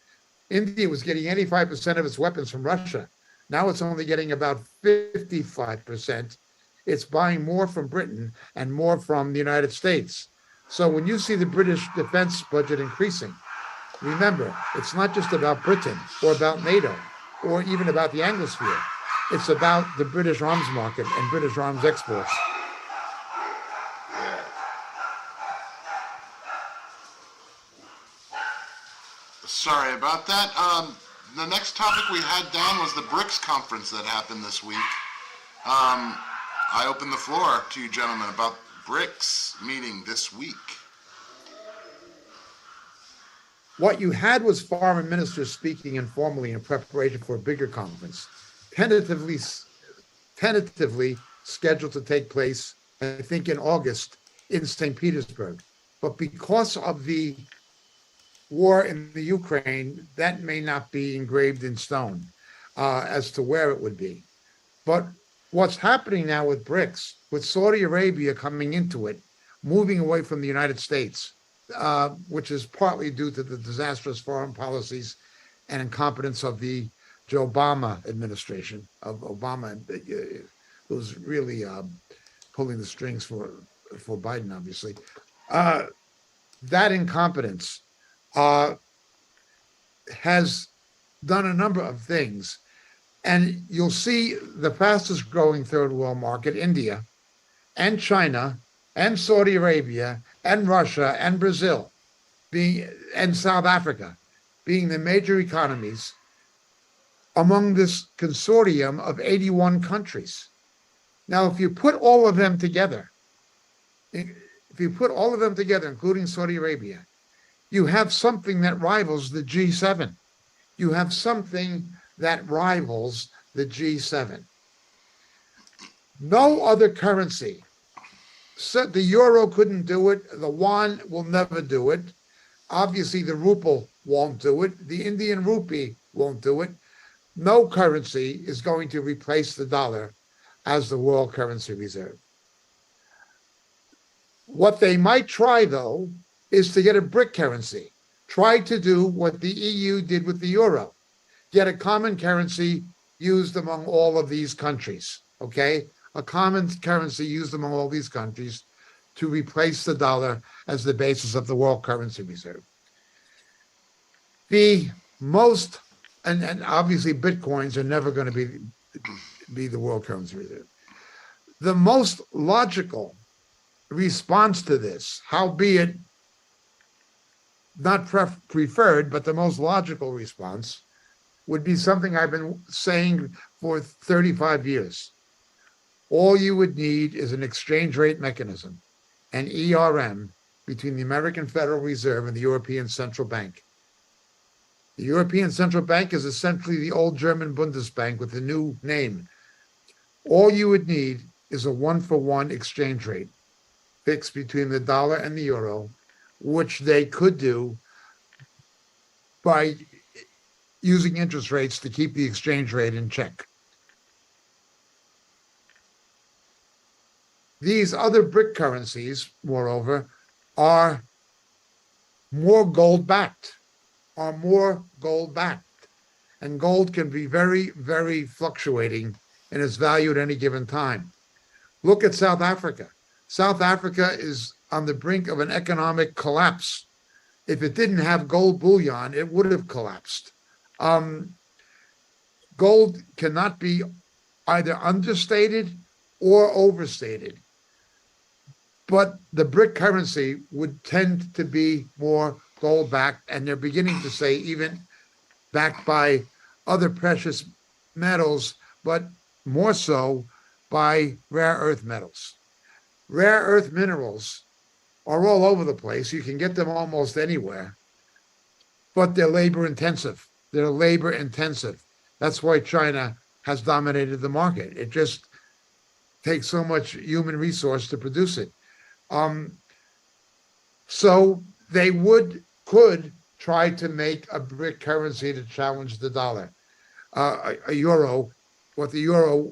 India was getting 85% of its weapons from Russia. Now it's only getting about 55%. It's buying more from Britain and more from the United States. So when you see the British defense budget increasing, remember, it's not just about Britain or about NATO or even about the Anglosphere. It's about the British arms market and British arms exports. Sorry about that. The next topic we had down was the BRICS conference that happened this week. I open the floor to you gentlemen about BRICS meeting this week. What you had was foreign ministers speaking informally in preparation for a bigger conference, tentatively scheduled to take place, I think, in August in St. Petersburg. But because of the war in the Ukraine, that may not be engraved in stone as to where it would be. But what's happening now with BRICS, with Saudi Arabia coming into it, moving away from the United States, which is partly due to the disastrous foreign policies and incompetence of the Joe Obama administration, of Obama, who's really pulling the strings for Biden, obviously. That incompetence has done a number of things. And you'll see the fastest growing third world market, India, and China, and Saudi Arabia, and Russia, and Brazil, and South Africa, being the major economies among this consortium of 81 countries. Now, if you put all of them together, including Saudi Arabia, you have something that rivals the G7. You have something that rivals the G7. No other currency. So the euro couldn't do it. The yuan will never do it. Obviously, the ruble won't do it. The Indian rupee won't do it. No currency is going to replace the dollar as the world currency reserve. What they might try, though, is to get a BRIC currency. Try to do what the EU did with the euro. Get a common currency used among all of these countries, okay? A common currency used among all these countries to replace the dollar as the basis of the world currency reserve. The most, and obviously Bitcoins are never going to be the world currency reserve. The most logical response to this, howbeit not preferred, but the most logical response, would be something I've been saying for 35 years. All you would need is an exchange rate mechanism, an ERM, between the American Federal Reserve and the European Central Bank. The European Central Bank is essentially the old German Bundesbank with a new name. All you would need is a one-for-one exchange rate fixed between the dollar and the euro, which they could do by using interest rates to keep the exchange rate in check. These other BRIC currencies, moreover, are more gold-backed, and gold can be very, very fluctuating in its value at any given time. Look at South Africa. South Africa is on the brink of an economic collapse. If it didn't have gold bullion, it would have collapsed. gold cannot be either understated or overstated. But the BRIC currency would tend to be more gold backed, and they're beginning to say even backed by other precious metals, but more so by rare earth metals. Rare earth minerals are all over the place. You can get them almost anywhere, but they're labor intensive. They're labor intensive. That's why China has dominated the market. It just takes so much human resource to produce it. So they could try to make a BRIC currency to challenge the dollar. A euro, what the euro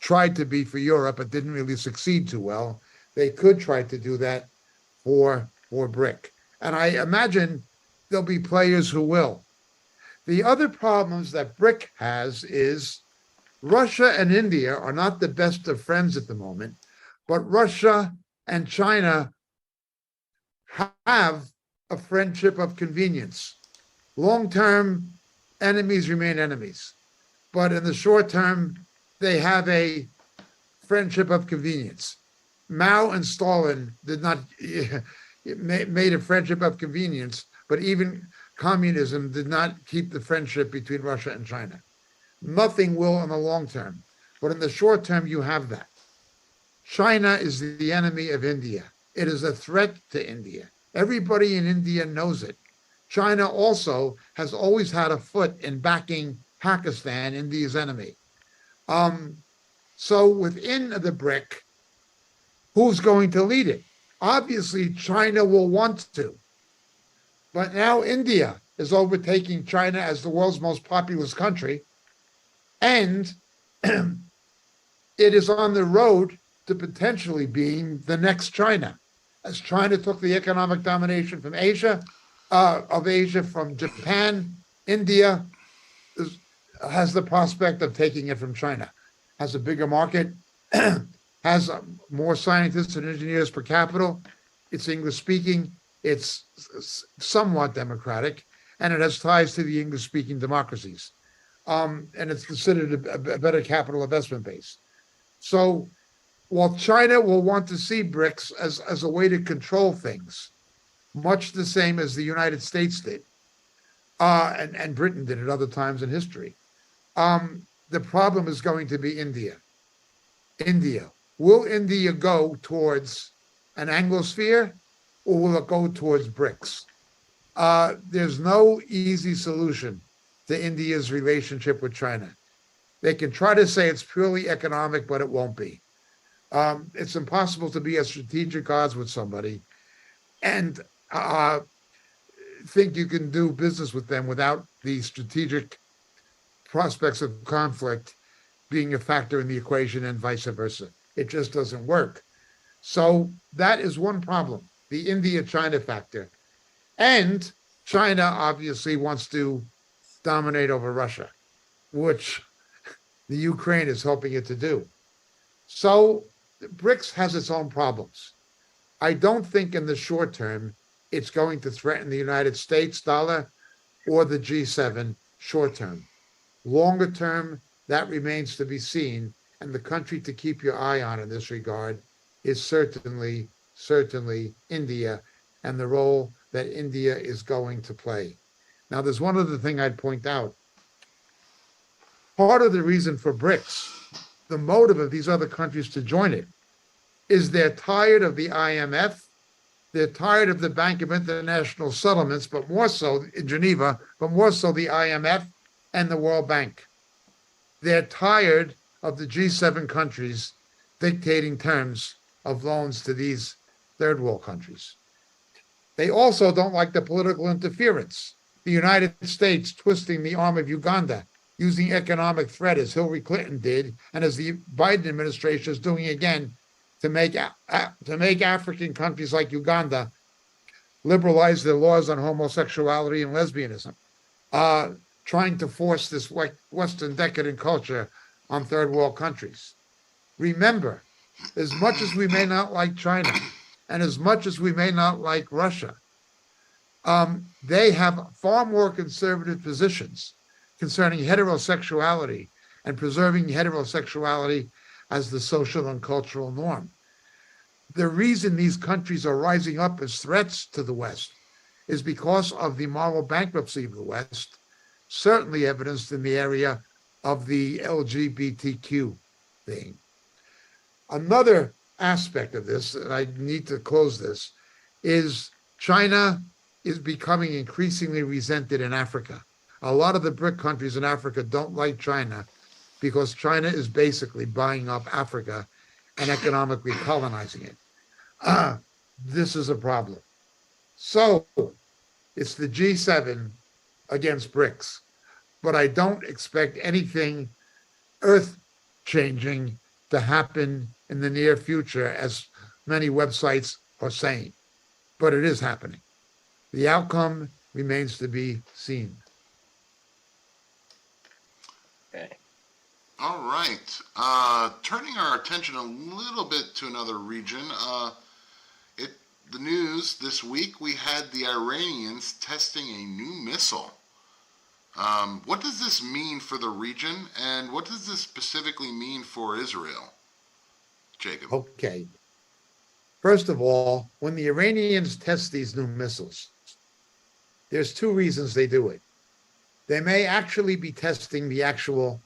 tried to be for Europe, but didn't really succeed too well. They could try to do that for BRIC. And I imagine there'll be players who will. The other problems that BRIC has is Russia and India are not the best of friends at the moment, but Russia and China have a friendship of convenience. Long-term enemies remain enemies, but in the short term, they have a friendship of convenience. Mao and Stalin did not made a friendship of convenience, but even communism did not keep the friendship between Russia and China. Nothing will in the long term, but in the short term, you have that. China is the enemy of India. It is a threat to India. Everybody in India knows it. China also has always had a foot in backing Pakistan, India's enemy. So within the BRIC, who's going to lead it? Obviously, China will want to. But now India is overtaking China as the world's most populous country. And it is on the road to potentially being the next China. As China took the economic domination from Asia, from Japan, India has the prospect of taking it from China. Has a bigger market, has more scientists and engineers per capita. It's English speaking. It's somewhat democratic, and it has ties to the English speaking democracies. And it's considered a better capital investment base. So while China will want to see BRICS as a way to control things, much the same as the United States did, and Britain did at other times in history, the problem is going to be India. India. Will India go towards an Anglosphere, or will it go towards BRICS? There's no easy solution to India's relationship with China. They can try to say it's purely economic, but it won't be. It's impossible to be at strategic odds with somebody and think you can do business with them without the strategic prospects of conflict being a factor in the equation and vice versa. It just doesn't work. So that is one problem, the India-China factor. And China obviously wants to dominate over Russia, which the Ukraine is helping it to do. So BRICS has its own problems. I don't think in the short term it's going to threaten the United States dollar or the G7 short term. Longer term, that remains to be seen. And the country to keep your eye on in this regard is certainly India and the role that India is going to play. Now, there's one other thing I'd point out. Part of the reason for BRICS, the motive of these other countries to join it, is they're tired of the IMF, they're tired of the Bank of International Settlements, but more so in Geneva, but more so the IMF and the World Bank. They're tired of the G7 countries dictating terms of loans to these third world countries. They also don't like the political interference. The United States twisting the arm of Uganda, using economic threat as Hillary Clinton did, and as the Biden administration is doing again, to make African countries like Uganda liberalize their laws on homosexuality and lesbianism, trying to force this Western decadent culture on third world countries. Remember, as much as we may not like China, and as much as we may not like Russia, they have far more conservative positions concerning heterosexuality and preserving heterosexuality as the social and cultural norm. The reason these countries are rising up as threats to the West is because of the moral bankruptcy of the West, certainly evidenced in the area of the LGBTQ thing. Another aspect of this, and I need to close this, is China is becoming increasingly resented in Africa. A lot of the BRIC countries in Africa don't like China because China is basically buying up Africa and economically colonizing it. This is a problem. So it's the G7 against BRICS, but I don't expect anything earth-changing to happen in the near future, as many websites are saying, but it is happening. The outcome remains to be seen. Okay. All right. Turning our attention a little bit to another region. The news this week, we had the Iranians testing a new missile. What does this mean for the region, and what does this specifically mean for Israel? Jacob. Okay. First of all, when the Iranians test these new missiles, there's two reasons they do it. They may actually be testing the actual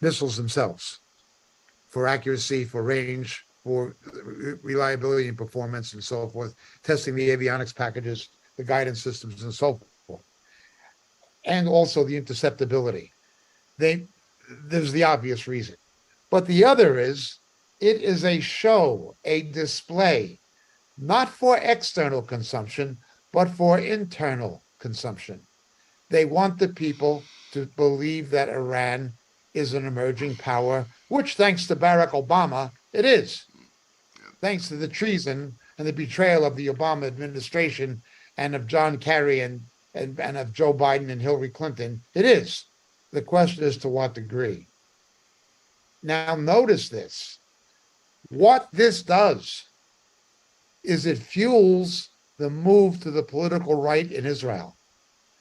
missiles themselves for accuracy, for range, for reliability and performance and so forth, testing the avionics packages, the guidance systems and so forth, and also the interceptability. There's the obvious reason. But the other is, it is a show, a display, not for external consumption, but for internal consumption. They want the people to believe that Iran is an emerging power, which, thanks to Barack Obama, it is. Thanks to the treason and the betrayal of the Obama administration and of John Kerry and of Joe Biden and Hillary Clinton, it is. The question is to what degree. Now, notice this. What this does is it fuels the move to the political right in Israel.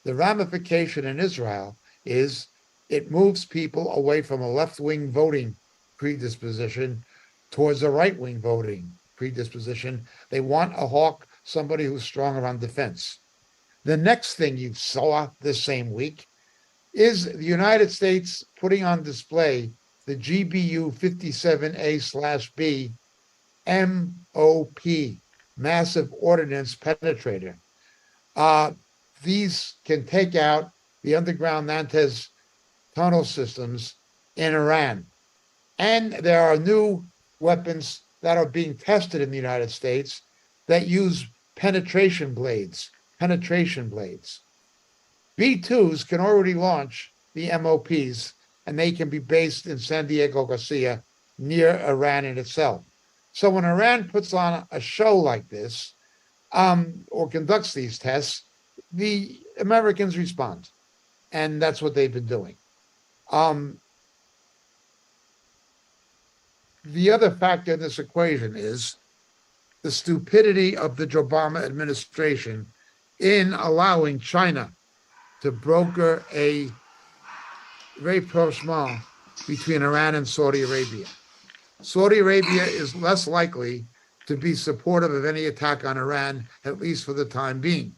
The ramification in Israel is it moves people away from a left-wing voting predisposition towards a right-wing voting predisposition. They want a hawk, somebody who's stronger on defense. The next thing you saw this same week is the United States putting on display the GBU 57A/B MOP, Massive Ordnance Penetrator. These can take out the underground Nantes tunnel systems in Iran. And there are new weapons that are being tested in the United States that use penetration blades. B-2s can already launch the MOPs, and they can be based in San Diego Garcia, near Iran in itself. So when Iran puts on a show like this, or conducts these tests, the Americans respond. And that's what they've been doing. The other factor in this equation is the stupidity of the Obama administration in allowing China to broker a rapprochement between Iran and Saudi Arabia. Saudi Arabia is less likely to be supportive of any attack on Iran, at least for the time being.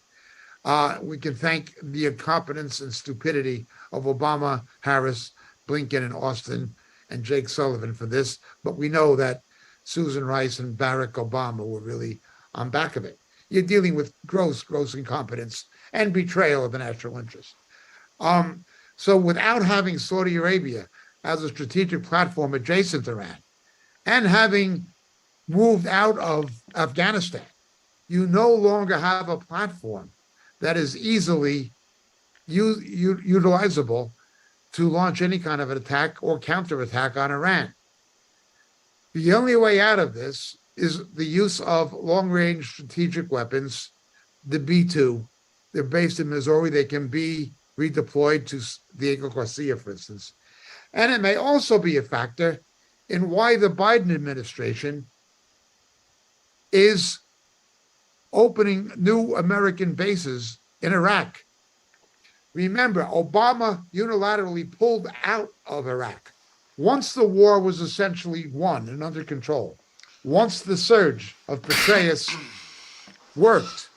We can thank the incompetence and stupidity of Obama, Harris, Blinken, and Austin, and Jake Sullivan for this, but we know that Susan Rice and Barack Obama were really on back of it. You're dealing with gross incompetence and betrayal of the national interest. So without having Saudi Arabia as a strategic platform adjacent to Iran, and having moved out of Afghanistan, you no longer have a platform that is easily utilizable to launch any kind of an attack or counterattack on Iran. The only way out of this is the use of long-range strategic weapons, the B-2. They're based in Missouri. They can be redeployed to Diego Garcia, for instance. And it may also be a factor in why the Biden administration is opening new American bases in Iraq. Remember, Obama unilaterally pulled out of Iraq. Once the war was essentially won and under control, once the surge of Petraeus worked,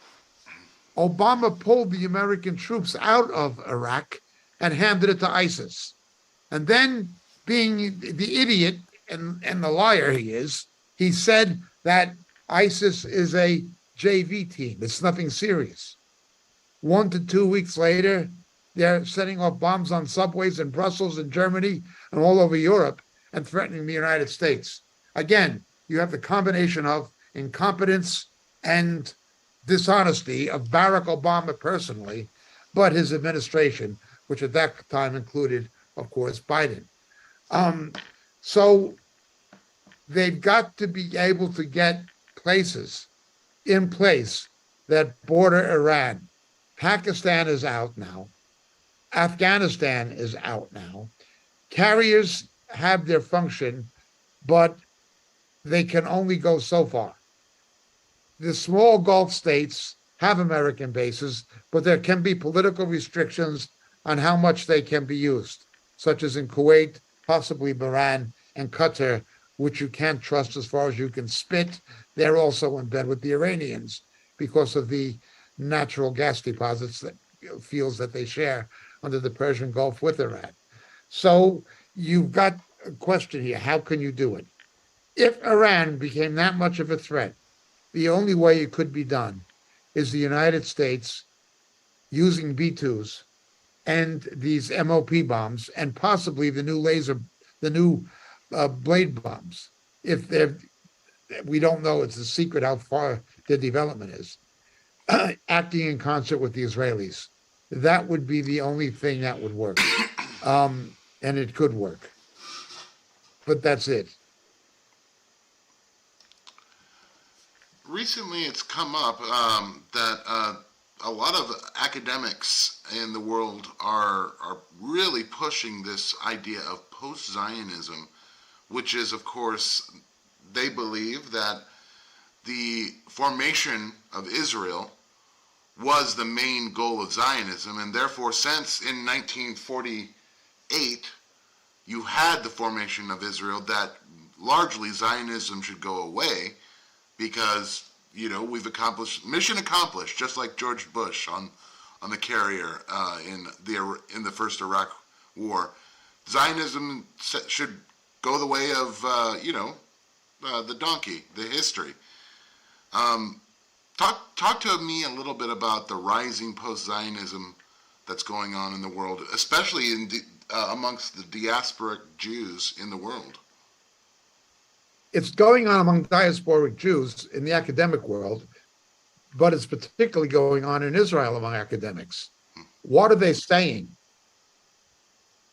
Obama pulled the American troops out of Iraq and handed it to ISIS. And then, being the idiot and the liar he is, he said that ISIS is a JV team. It's nothing serious. 1 to 2 weeks later, they're setting off bombs on subways in Brussels and Germany and all over Europe and threatening the United States. Again, you have the combination of incompetence and dishonesty of Barack Obama personally, but his administration, which at that time included, of course, Biden. So they've got to be able to get places in place that border Iran. Pakistan is out now. Afghanistan is out now. Carriers have their function, but they can only go so far. The small Gulf states have American bases, but there can be political restrictions on how much they can be used, such as in Kuwait, possibly Bahrain, and Qatar, which you can't trust as far as you can spit. They're also in bed with the Iranians because of the natural gas deposits that fields that they share under the Persian Gulf with Iran. So you've got a question here. How can you do it? If Iran became that much of a threat, the only way it could be done is the United States using B-2s and these MOP bombs and possibly the new blade bombs. If they're, we don't know, it's a secret how far the development is, acting in concert with the Israelis. That would be the only thing that would work. And it could work. But that's it. Recently, it's come up that a lot of academics in the world are really pushing this idea of post-Zionism, which is, of course, they believe that the formation of Israel was the main goal of Zionism, and therefore, since in 1948 you had the formation of Israel, that largely Zionism should go away, because, you know, we've accomplished, mission accomplished, just like George Bush on the carrier in the first Iraq War. Zionism should go the way of, the donkey, the history. Talk to me a little bit about the rising post-Zionism that's going on in the world, especially in amongst the diasporic Jews in the world. It's going on among diasporic Jews in the academic world, but it's particularly going on in Israel among academics. What are they saying?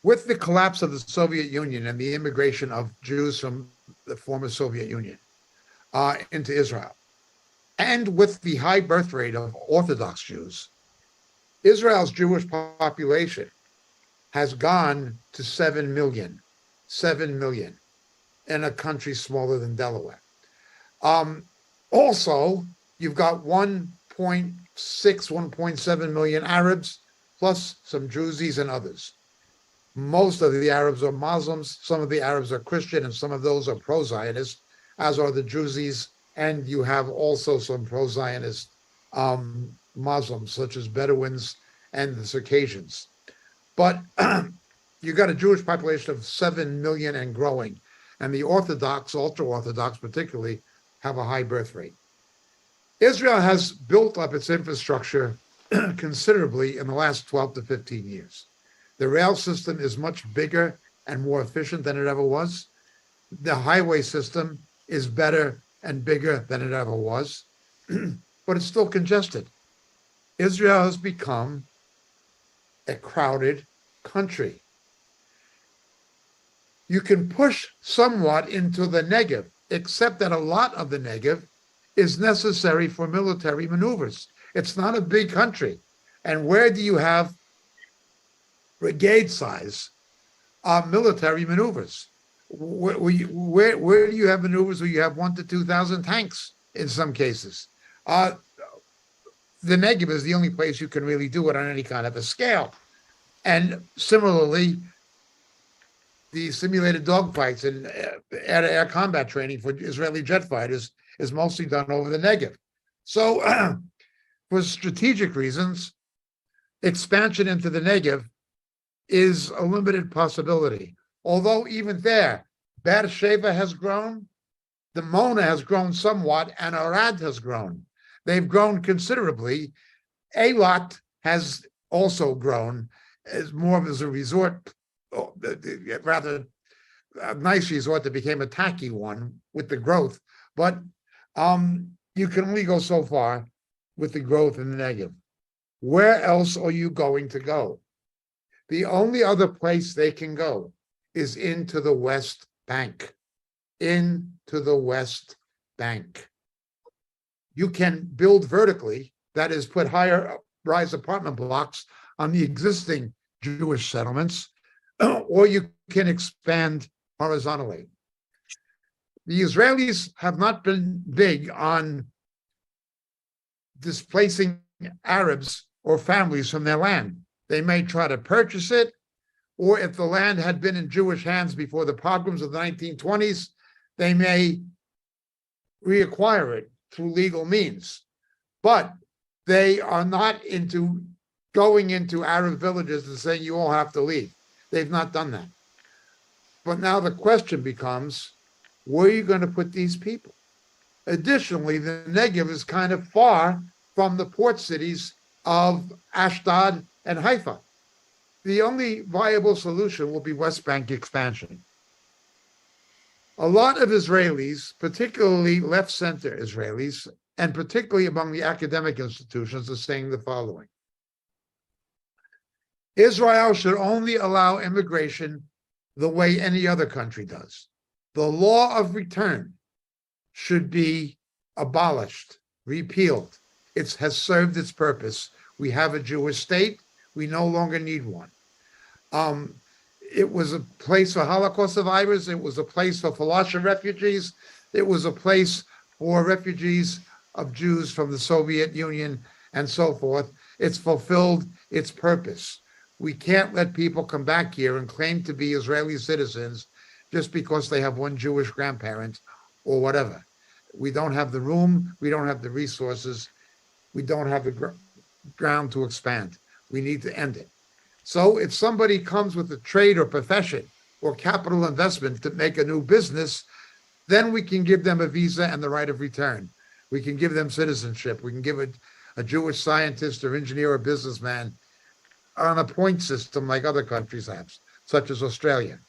With the collapse of the Soviet Union and the immigration of Jews from the former Soviet Union into Israel, and with the high birth rate of Orthodox Jews, Israel's Jewish population has gone to 7 million. 7 million. In a country smaller than Delaware. Also, you've got 1.6, 1.7 million Arabs, plus some Druzes and others. Most of the Arabs are Muslims, some of the Arabs are Christian, and some of those are pro-Zionist, as are the Druzes, and you have also some pro-Zionist Muslims, such as Bedouins and the Circassians. But you've got a Jewish population of 7 million and growing. And the Orthodox, ultra-Orthodox particularly, have a high birth rate. Israel has built up its infrastructure considerably in the last 12 to 15 years. The rail system is much bigger and more efficient than it ever was. The highway system is better and bigger than it ever was, but it's still congested. Israel has become a crowded country. You can push somewhat into the Negev, except that a lot of the Negev is necessary for military maneuvers. It's not a big country. And where do you have brigade size military maneuvers? Where do you have maneuvers where you have 1,000 to 2,000 tanks in some cases? The Negev is the only place you can really do it on any kind of a scale. And similarly, the simulated dogfights and air combat training for Israeli jet fighters is mostly done over the Negev. So, for strategic reasons, expansion into the Negev is a limited possibility. Although even there, Beersheba has grown, the Mona has grown somewhat, and Arad has grown. They've grown considerably. Eilat has also grown as more as a resort, rather a nice resort that became a tacky one with the growth. But you can only go so far with the growth in the Negev. Where else are you going to go? The only other place they can go is into the West Bank. Into the West Bank. You can build vertically, that is, put higher rise apartment blocks on the existing Jewish settlements, or you can expand horizontally. The Israelis have not been big on displacing Arabs or families from their land. They may try to purchase it, or if the land had been in Jewish hands before the pogroms of the 1920s, they may reacquire it through legal means. But they are not into going into Arab villages and saying you all have to leave. They've not done that. But now the question becomes, where are you going to put these people? Additionally, the Negev is kind of far from the port cities of Ashdod and Haifa. The only viable solution will be West Bank expansion. A lot of Israelis, particularly left-center Israelis, and particularly among the academic institutions, are saying the following. Israel should only allow immigration the way any other country does. The law of return should be abolished, repealed. It has served its purpose. We have a Jewish state. We no longer need one. It was a place for Holocaust survivors. It was a place for Falasha refugees. It was a place for refugees of Jews from the Soviet Union and so forth. It's fulfilled its purpose. We can't let people come back here and claim to be Israeli citizens just because they have one Jewish grandparent or whatever. We don't have the room. We don't have the resources. We don't have the ground to expand. We need to end it. So if somebody comes with a trade or profession or capital investment to make a new business, then we can give them a visa and the right of return. We can give them citizenship. We can give a Jewish scientist or engineer or businessman on a point system like other countries have, such as Australia.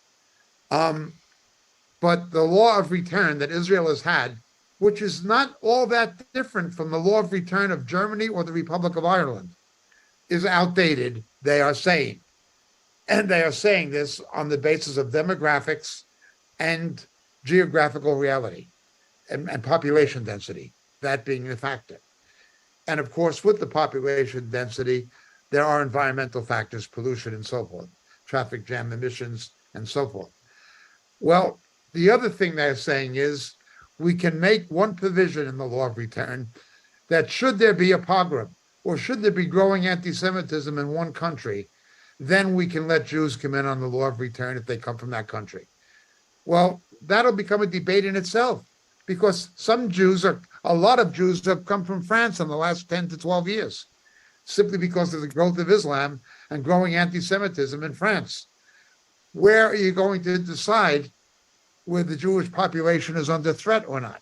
But the law of return that Israel has had, which is not all that different from the law of return of Germany or the Republic of Ireland, is outdated, they are saying. And they are saying this on the basis of demographics and geographical reality and population density, that being the factor. And of course, with the population density, there are environmental factors, pollution and so forth, traffic jam emissions and so forth. Well, the other thing they're saying is we can make one provision in the law of return that should there be a pogrom or should there be growing anti-Semitism in one country, then we can let Jews come in on the law of return if they come from that country. Well, that'll become a debate in itself because a lot of Jews have come from France in the last 10 to 12 years, simply because of the growth of Islam and growing anti-Semitism in France. Where are you going to decide where the Jewish population is under threat or not?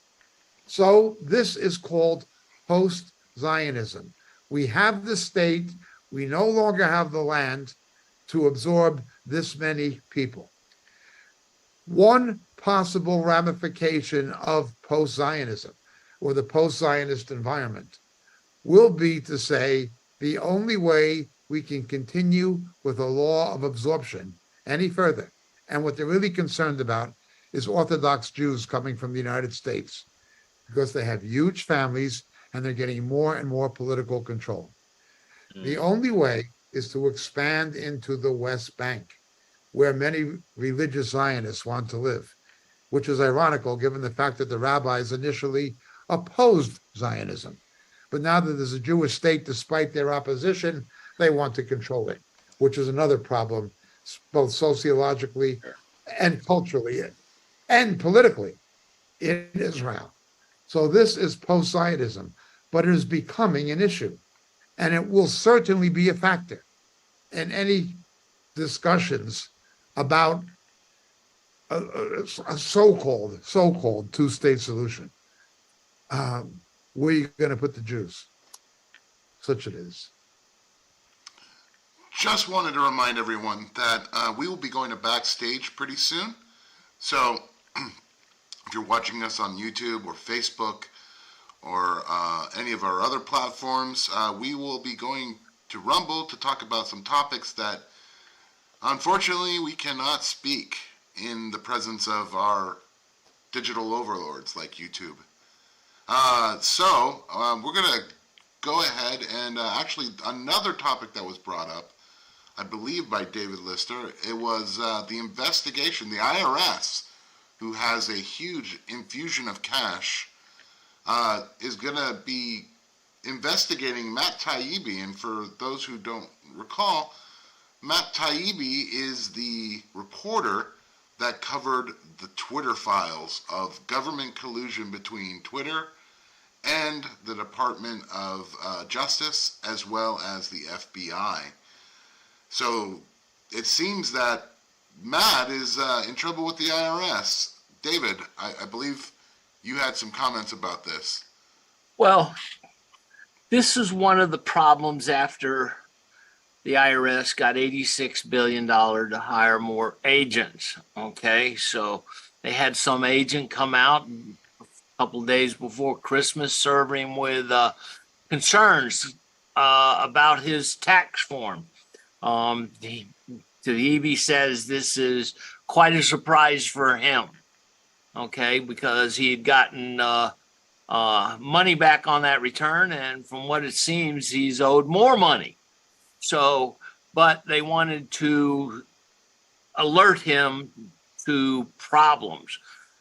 So this is called post-Zionism. We have the state, we no longer have the land to absorb this many people. One possible ramification of post-Zionism or the post-Zionist environment will be to say the only way we can continue with a law of absorption any further, and what they're really concerned about is Orthodox Jews coming from the United States because they have huge families and they're getting more and more political control. The only way is to expand into the West Bank, where many religious Zionists want to live, which is ironical given the fact that the rabbis initially opposed Zionism. But now that there's a Jewish state, despite their opposition, they want to control it. which is another problem, both sociologically and culturally and politically in Israel. So this is post-Zionism, but it is becoming an issue, and it will certainly be a factor in any discussions about a so-called two-state solution. Where are you going to put the Jews? Such it is. Just wanted to remind everyone that we will be going to backstage pretty soon. So if you're watching us on YouTube or Facebook or any of our other platforms, we will be going to Rumble to talk about some topics that unfortunately we cannot speak in the presence of our digital overlords like YouTube. So we're going to go ahead and actually another topic that was brought up, I believe by David Lister, it was the investigation, the IRS, who has a huge infusion of cash, is going to be investigating Matt Taibbi. And for those who don't recall, Matt Taibbi is the reporter that covered the Twitter files of government collusion between Twitter and the Department of Justice, as well as the FBI. So it seems that Matt is in trouble with the IRS. David, I believe you had some comments about this. Well, this is one of the problems after the IRS got $86 billion to hire more agents. Okay, so they had some agent come out a couple of days before Christmas serving him with concerns about his tax form. Taibbi says this is quite a surprise for him, okay, because he had gotten money back on that return, and from what it seems, he's owed more money. So, but they wanted to alert him to problems,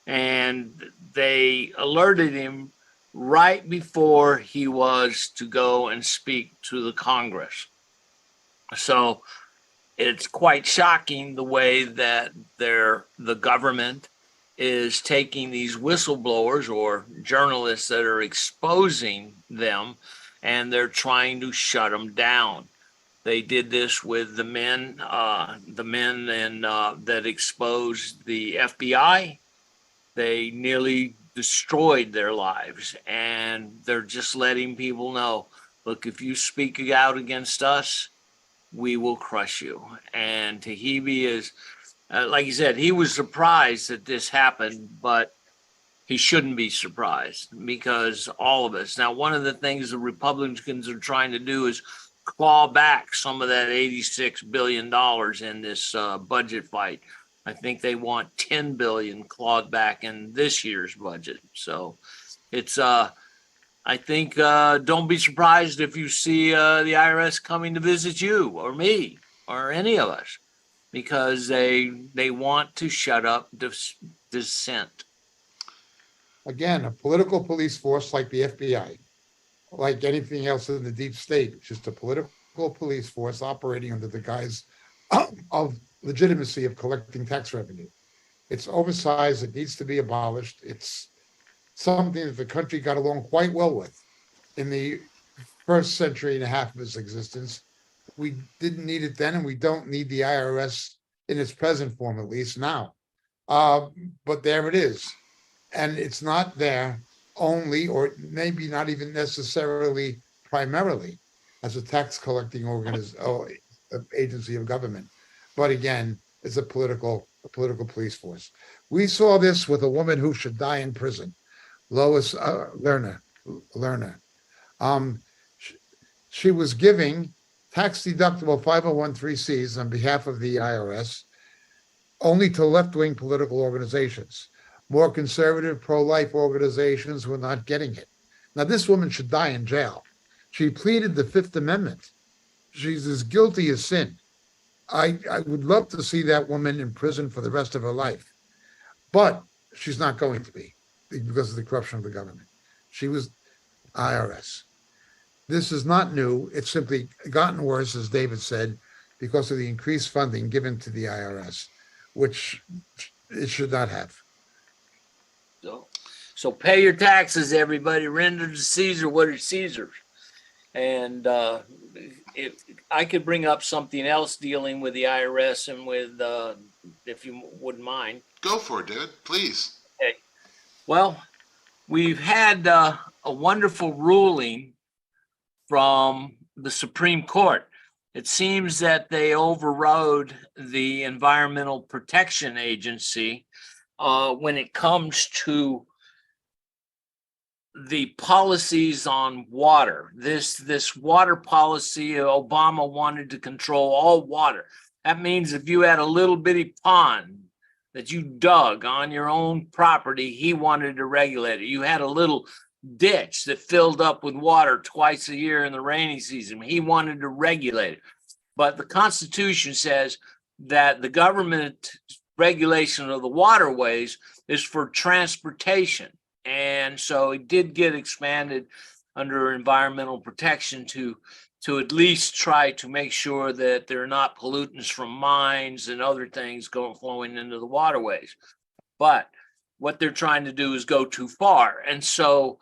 and they alerted him right before he was to go and speak to the Congress. So it's quite shocking the way that the government is taking these whistleblowers or journalists that are exposing them, and they're trying to shut them down. They did this with the men that exposed the FBI. They nearly destroyed their lives, and they're just letting people know, look, if you speak out against us, we will crush you. And Taibbi is, like you said, he was surprised that this happened, but he shouldn't be surprised because all of us. Now, one of the things the Republicans are trying to do is claw back some of that $86 billion in this budget fight. I think they want $10 billion clawed back in this year's budget. So it's, I think, don't be surprised if you see the IRS coming to visit you or me or any of us, because they want to shut up dissent. Again, a political police force like the FBI, like anything else in the deep state, just a political police force operating under the guise of legitimacy of collecting tax revenue. It's oversized. It needs to be abolished. It's something that the country got along quite well with in the first century and a half of its existence. We didn't need it then, and we don't need the IRS in its present form, at least now. But there it is. And it's not there only, or maybe not even necessarily primarily, as a tax collecting agency of government. But again, it's a political police force. We saw this with a woman who should die in prison, Lois Lerner. She was giving tax-deductible 501(c)(3)s on behalf of the IRS only to left-wing political organizations. More conservative, pro-life organizations were not getting it. Now, this woman should die in jail. She pleaded the Fifth Amendment. She's as guilty as sin. I would love to see that woman in prison for the rest of her life. But she's not going to be because of the corruption of the government. She was IRS. This is not new. It's simply gotten worse, as David said, because of the increased funding given to the IRS, which it should not have. So pay your taxes, everybody. Render to Caesar what is Caesar's. And if I could bring up something else dealing with the IRS and with, if you wouldn't mind. Go for it, David, please. Okay. Well, we've had a wonderful ruling from the Supreme Court. It seems that they overrode the Environmental Protection Agency when it comes to the policies on water. This water policy, Obama wanted to control all water. That means if you had a little bitty pond that you dug on your own property, he wanted to regulate it. You had a little ditch that filled up with water twice a year in the rainy season, he wanted to regulate it. But the Constitution says that the government regulation of the waterways is for transportation. And so it did get expanded under environmental protection to at least try to make sure that there are not pollutants from mines and other things flowing into the waterways. But what they're trying to do is go too far. And so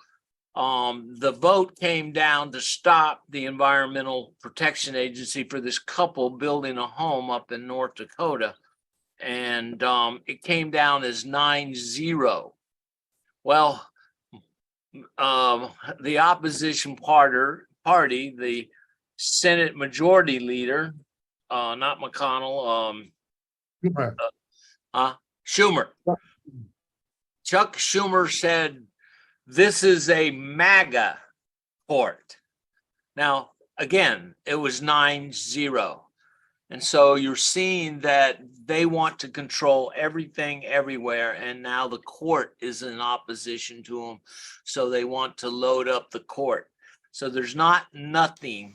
the vote came down to stop the Environmental Protection Agency for this couple building a home up in North Dakota. And it came down as 9-0. Well, the opposition party, the Senate Majority Leader, not McConnell, Schumer. Chuck Schumer said, this is a MAGA court. Now, again, it was 9-0. And so you're seeing that they want to control everything everywhere. And now the court is in opposition to them. So they want to load up the court. So there's nothing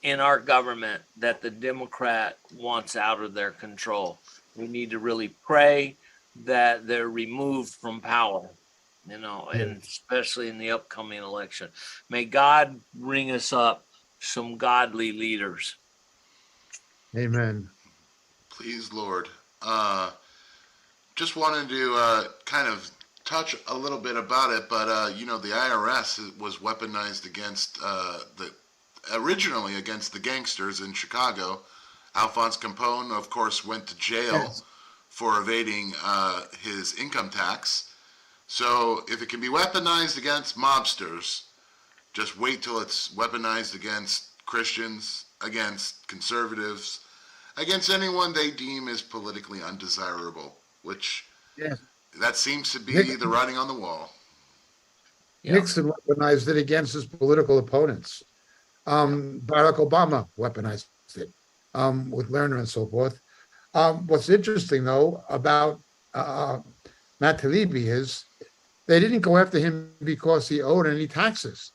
in our government that the Democrat wants out of their control. We need to really pray that they're removed from power, and especially in the upcoming election. May God bring us up some godly leaders. Amen. Please, Lord. Just wanted to kind of touch a little bit about it, but the IRS was weaponized against originally against the gangsters in Chicago. Alphonse Capone, of course, went to jail for evading his income tax. So if it can be weaponized against mobsters, just wait till it's weaponized against Christians, against conservatives, against anyone they deem as politically undesirable, which that seems to be the writing on the wall. Nixon weaponized it against his political opponents. Barack Obama weaponized it with Lerner and so forth. What's interesting, though, about Matt Taibbi is they didn't go after him because he owed any taxes.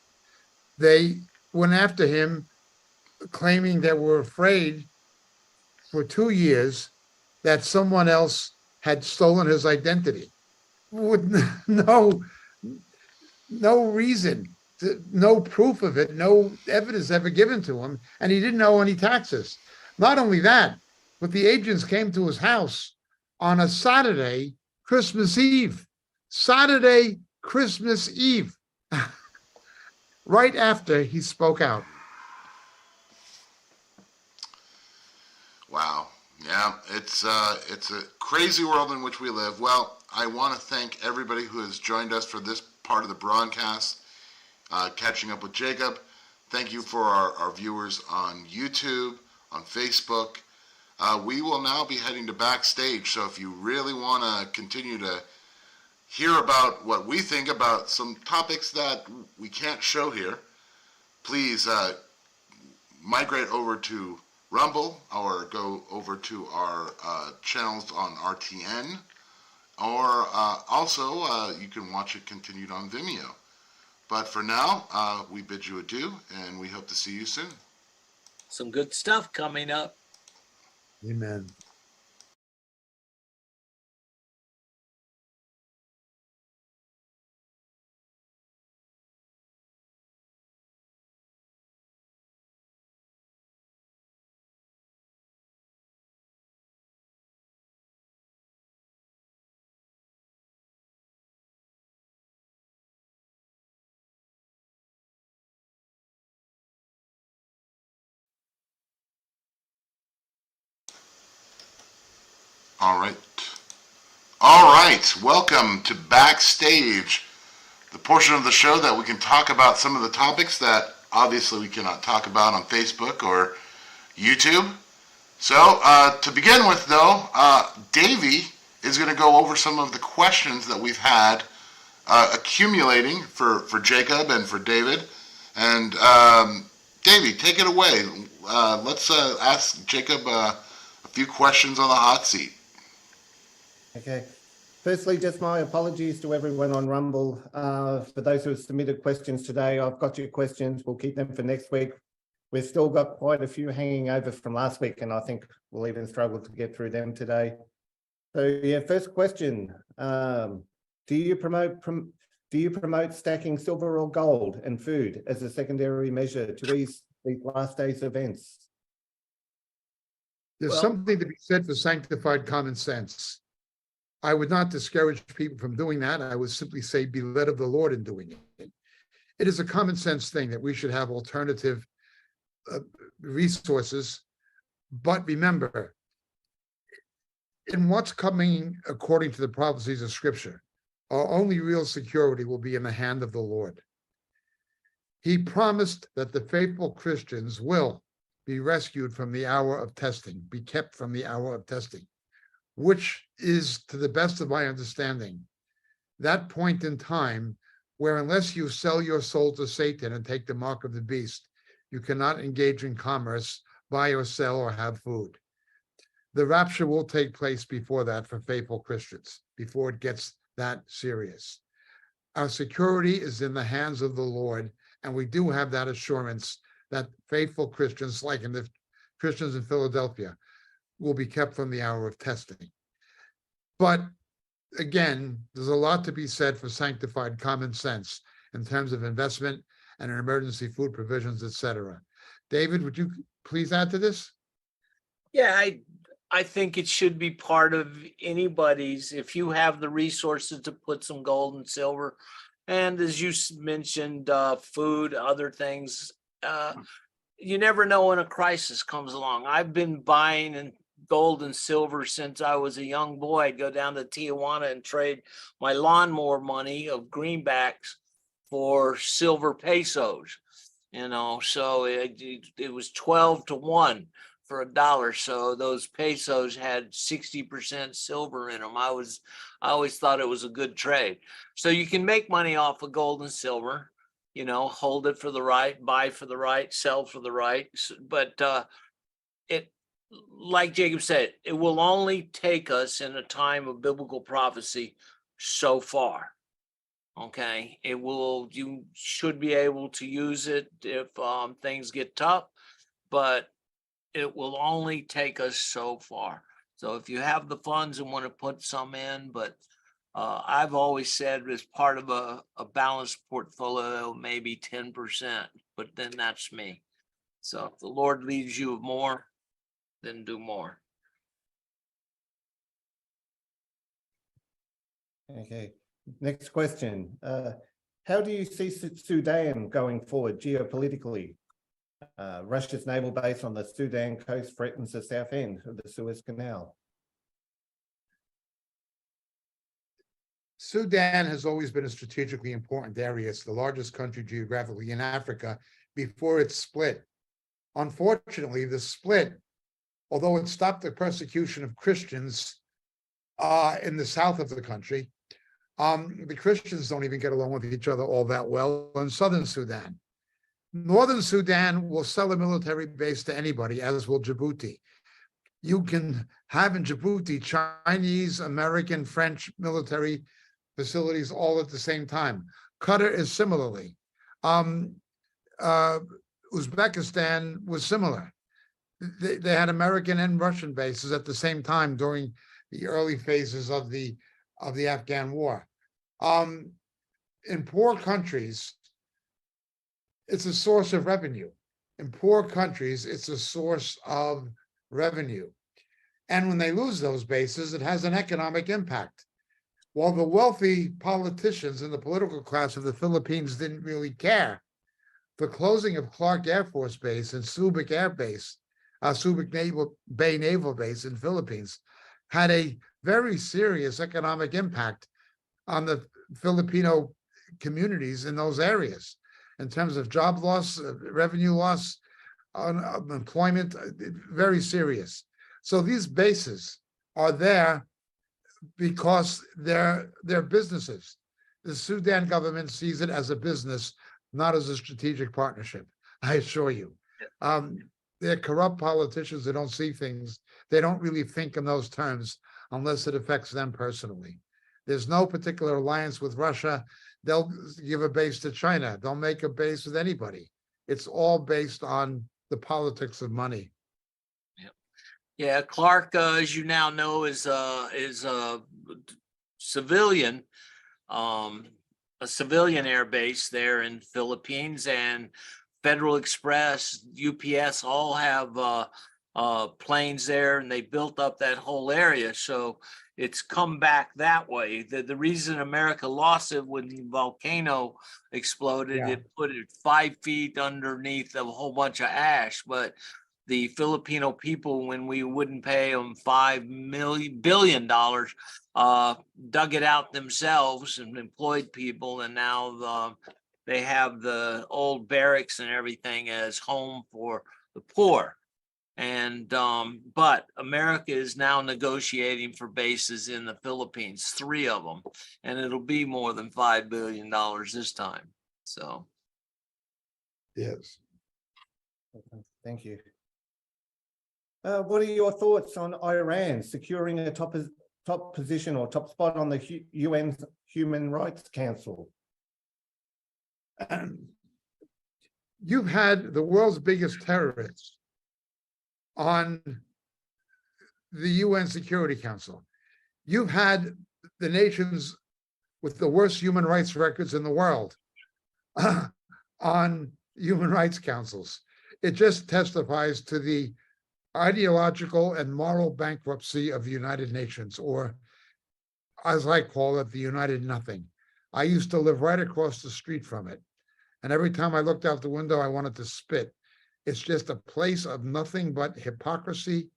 They went after him claiming they were afraid for 2 years that someone else had stolen his identity with no reason, no proof of it, no evidence ever given to him, and he didn't owe any taxes. Not only that, but the agents came to his house on a Saturday, Christmas Eve. Saturday, Christmas Eve, right after he spoke out. Wow. Yeah, it's a crazy world in which we live. Well, I want to thank everybody who has joined us for this part of the broadcast, catching up with Jacob. Thank you for our viewers on YouTube, on Facebook. We will now be heading to backstage, so if you really want to continue to hear about what we think about some topics that we can't show here, please migrate over to Rumble or go over to our channels on RTN, or also you can watch it continued on Vimeo. But for now, we bid you adieu, and we hope to see you soon. Some good stuff coming up. Amen. All right. All right. Welcome to Backstage, the portion of the show that we can talk about some of the topics that obviously we cannot talk about on Facebook or YouTube. So, to begin with, though, Davey is going to go over some of the questions that we've had accumulating for Jacob and for David. And Davey, take it away. Let's ask Jacob a few questions on the hot seat. Okay. Firstly, just my apologies to everyone on Rumble. For those who have submitted questions today, I've got your questions. We'll keep them for next week. We've still got quite a few hanging over from last week, and I think we'll even struggle to get through them today. So, yeah, first question. Do you promote stacking silver or gold and food as a secondary measure to these last days events? There's something to be said for sanctified common sense. I would not discourage people from doing that. I would simply say be led of the Lord in doing it. It is a common sense thing that we should have alternative resources. But remember, in what's coming according to the prophecies of Scripture, our only real security will be in the hand of the Lord. He promised that the faithful Christians will be rescued from the hour of testing, be kept from the hour of testing, which is, to the best of my understanding, that point in time where unless you sell your soul to Satan and take the mark of the beast, you cannot engage in commerce, buy or sell or have food. The rapture will take place before that for faithful Christians, before it gets that serious. Our security is in the hands of the Lord, and we do have that assurance that faithful Christians, like in the Christians in Philadelphia, will be kept from the hour of testing. But again, there's a lot to be said for sanctified common sense in terms of investment and emergency food provisions, etc. David, would you please add to this? Yeah, I think it should be part of anybody's, if you have the resources to put some gold and silver, and as you mentioned, food, other things, you never know when a crisis comes along. I've been buying gold and silver since I was a young boy. I'd go down to Tijuana and trade my lawnmower money of greenbacks for silver pesos, so it was 12 to 1 for $1. So those pesos had 60% silver in them. I always thought it was a good trade. So you can make money off of gold and silver, hold it for the right, buy for the right, sell for the right. But it, like Jacob said, it will only take us in a time of biblical prophecy so far. Okay, you should be able to use it if things get tough, but it will only take us so far. So if you have the funds and want to put some in, but I've always said as part of a balanced portfolio, maybe 10%, but then that's me. So if the Lord leads you with more, then do more. Okay. Next question. How do you see Sudan going forward geopolitically? Russia's naval base on the Sudan coast threatens the south end of the Suez Canal. Sudan has always been a strategically important area. It's the largest country geographically in Africa before it split. Unfortunately, the split, although it stopped the persecution of Christians in the south of the country, the Christians don't even get along with each other all that well in southern Sudan. Northern Sudan will sell a military base to anybody, as will Djibouti. You can have in Djibouti Chinese, American, French military facilities all at the same time. Qatar is similarly. Uzbekistan was similar. They had American and Russian bases at the same time during the early phases of the Afghan war. In poor countries, it's a source of revenue. In poor countries, it's a source of revenue. And when they lose those bases, it has an economic impact. While the wealthy politicians and the political class of the Philippines didn't really care, the closing of Clark Air Force Base and Subic Air Base, Subic Bay Naval Base in Philippines, had a very serious economic impact on the Filipino communities in those areas in terms of job loss, revenue loss, unemployment, very serious. So these bases are there because they're businesses. The Sudan government sees it as a business, not as a strategic partnership, I assure you. They're corrupt politicians that don't see things. They don't really think in those terms unless it affects them personally. There's no particular alliance with Russia. They'll give a base to China. They'll make a base with anybody. It's all based on the politics of money. Yeah, Clark, as you now know, is a civilian, a civilian air base there in Philippines, and Federal Express, UPS, all have planes there, and they built up that whole area. So it's come back that way. The reason America lost it when the volcano exploded, it put it 5 feet underneath a whole bunch of ash, but the Filipino people, when we wouldn't pay them $5 billion, dug it out themselves and employed people, and now they have the old barracks and everything as home for the poor. And but America is now negotiating for bases in the Philippines, 3 of them, and it'll be more than $5 billion this time. So, yes. Thank you. What are your thoughts on Iran securing a top position or top spot on the UN Human Rights Council? You've had the world's biggest terrorists on the UN Security Council. You've had the nations with the worst human rights records in the world on human rights councils. It just testifies to the ideological and moral bankruptcy of the United Nations, or as I call it, the United Nothing. I used to live right across the street from it. And every time I looked out the window, I wanted to spit. It's just a place of nothing but hypocrisy.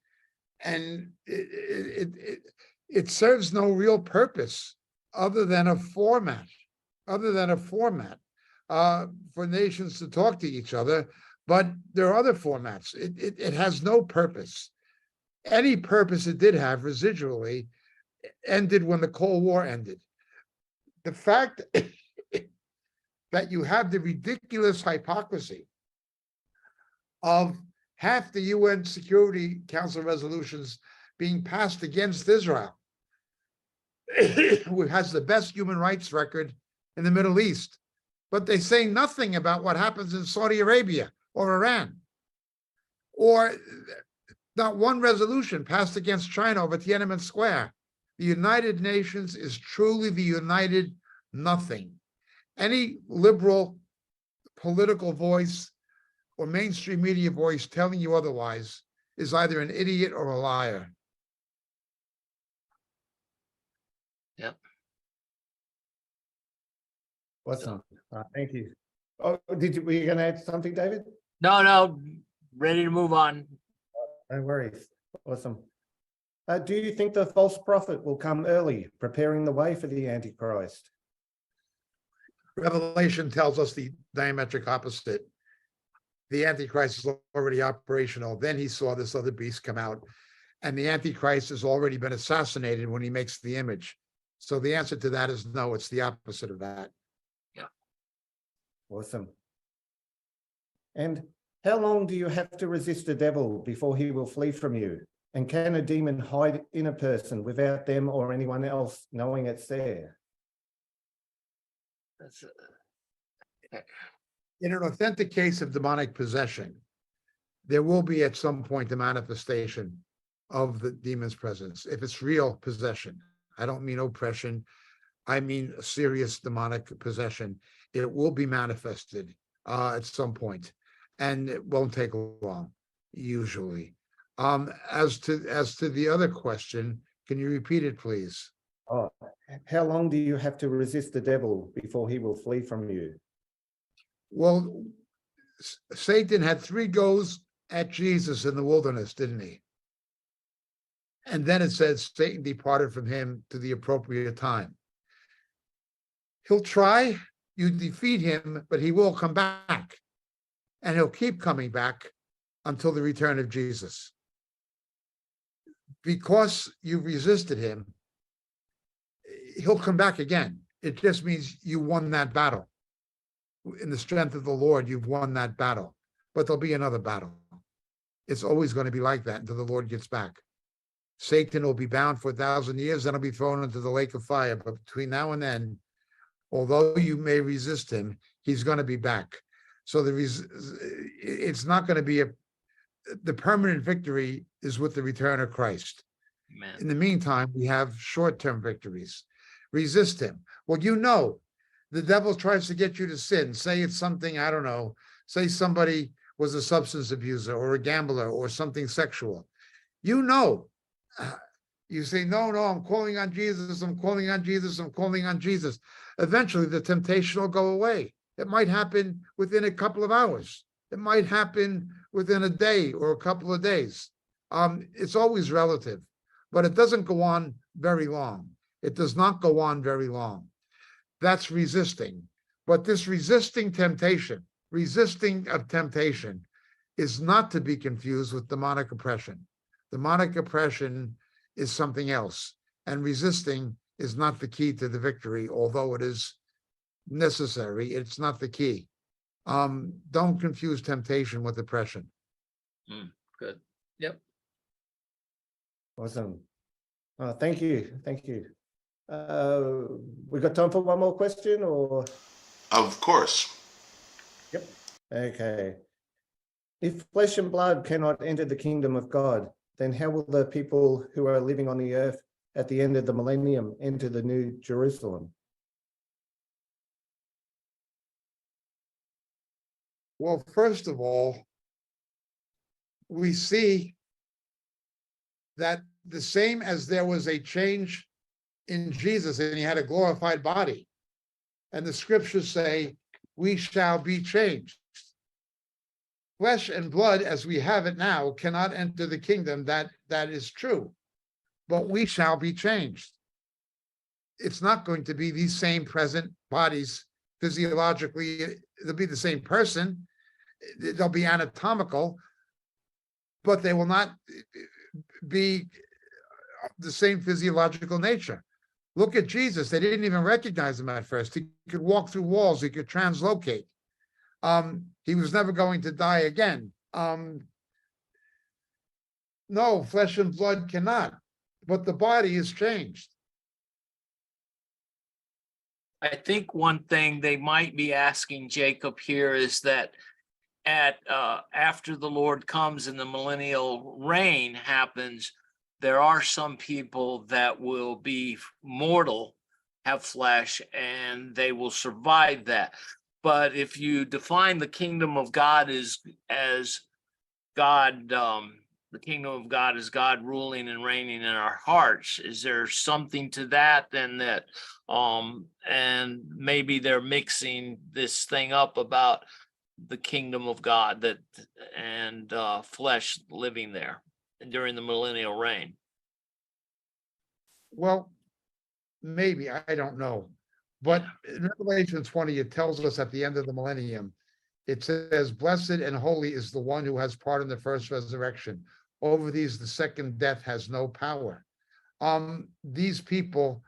And it serves no real purpose other than a format, for nations to talk to each other. But there are other formats. It has no purpose. Any purpose it did have residually ended when the Cold War ended. The fact that you have the ridiculous hypocrisy of half the UN Security Council resolutions being passed against Israel, who has the best human rights record in the Middle East, but they say nothing about what happens in Saudi Arabia or Iran, or not one resolution passed against China over Tiananmen Square. The United Nations is truly the United Nothing. Any liberal political voice or mainstream media voice telling you otherwise is either an idiot or a liar. Yep. Awesome. Thank you. Oh, were you going to add something, David? No, ready to move on. No worries. Awesome. Do you think the false prophet will come early, preparing the way for the Antichrist? Revelation tells us the diametric opposite. The Antichrist is already operational. Then he saw this other beast come out, and the Antichrist has already been assassinated when he makes the image. So the answer to that is no, it's the opposite of that. Yeah. Awesome. And how long do you have to resist the devil before he will flee from you? And can a demon hide in a person without them or anyone else knowing it's there? In an authentic case of demonic possession, there will be at some point a manifestation of the demon's presence. If it's real possession, I don't mean oppression, I mean serious demonic possession. It will be manifested at some point, and it won't take long, usually. As to the other question, can you repeat it, please? Oh, how long do you have to resist the devil before he will flee from you? Well, Satan had 3 goes at Jesus in the wilderness, didn't he? And then it says Satan departed from him to the appropriate time. He'll try, you defeat him, but he will come back. And he'll keep coming back until the return of Jesus. Because you resisted him, he'll come back again. It just means you won that battle. In the strength of the Lord, you've won that battle. But there'll be another battle. It's always going to be like that until the Lord gets back. Satan will be bound for 1,000 years, then he'll be thrown into the lake of fire. But between now and then, although you may resist him, he's going to be back. So it's not going to be the permanent victory is with the return of Christ. Amen. In the meantime, we have short-term victories. Resist him. Well, the devil tries to get you to sin. Say it's something, I don't know. Say somebody was a substance abuser or a gambler or something sexual. You say, no, I'm calling on Jesus. I'm calling on Jesus. I'm calling on Jesus. Eventually, the temptation will go away. It might happen within a couple of hours. It might happen within a day or a couple of days. It's always relative, but it doesn't go on very long. It does not go on very long. That's resisting. But this resisting of temptation is not to be confused with demonic oppression. Demonic oppression is something else, and resisting is not the key to the victory, although it is necessary. It's not the key. Don't confuse temptation with oppression. Good. Yep. Awesome. Thank you. We got time for one more question, or? Of course. Yep. Okay. If flesh and blood cannot enter the kingdom of God, then how will the people who are living on the earth at the end of the millennium enter the New Jerusalem? Well, first of all, we see that the same as there was a change in Jesus and he had a glorified body, and the scriptures say, we shall be changed. Flesh and blood, as we have it now, cannot enter the kingdom. That is true. But we shall be changed. It's not going to be these same present bodies physiologically. They'll be the same person. They'll be anatomical, but they will not be the same physiological nature. Look at Jesus. They didn't even recognize him at first. He could walk through walls. He could translocate. He was never going to die again. No, flesh and blood cannot, but the body is changed. I think one thing they might be asking Jacob here is that after the Lord comes and the millennial reign happens, there are some people that will be mortal, have flesh, and they will survive that. But if you define the kingdom of God as God, the kingdom of God is God ruling and reigning in our hearts, is there something to that? And that, and maybe they're mixing this thing up about the kingdom of God and flesh living there during the millennial reign. Well, maybe, I don't know. But in Revelation 20, it tells us at the end of the millennium, it says, blessed and holy is the one who has part in the first resurrection. Over these, the second death has no power. These people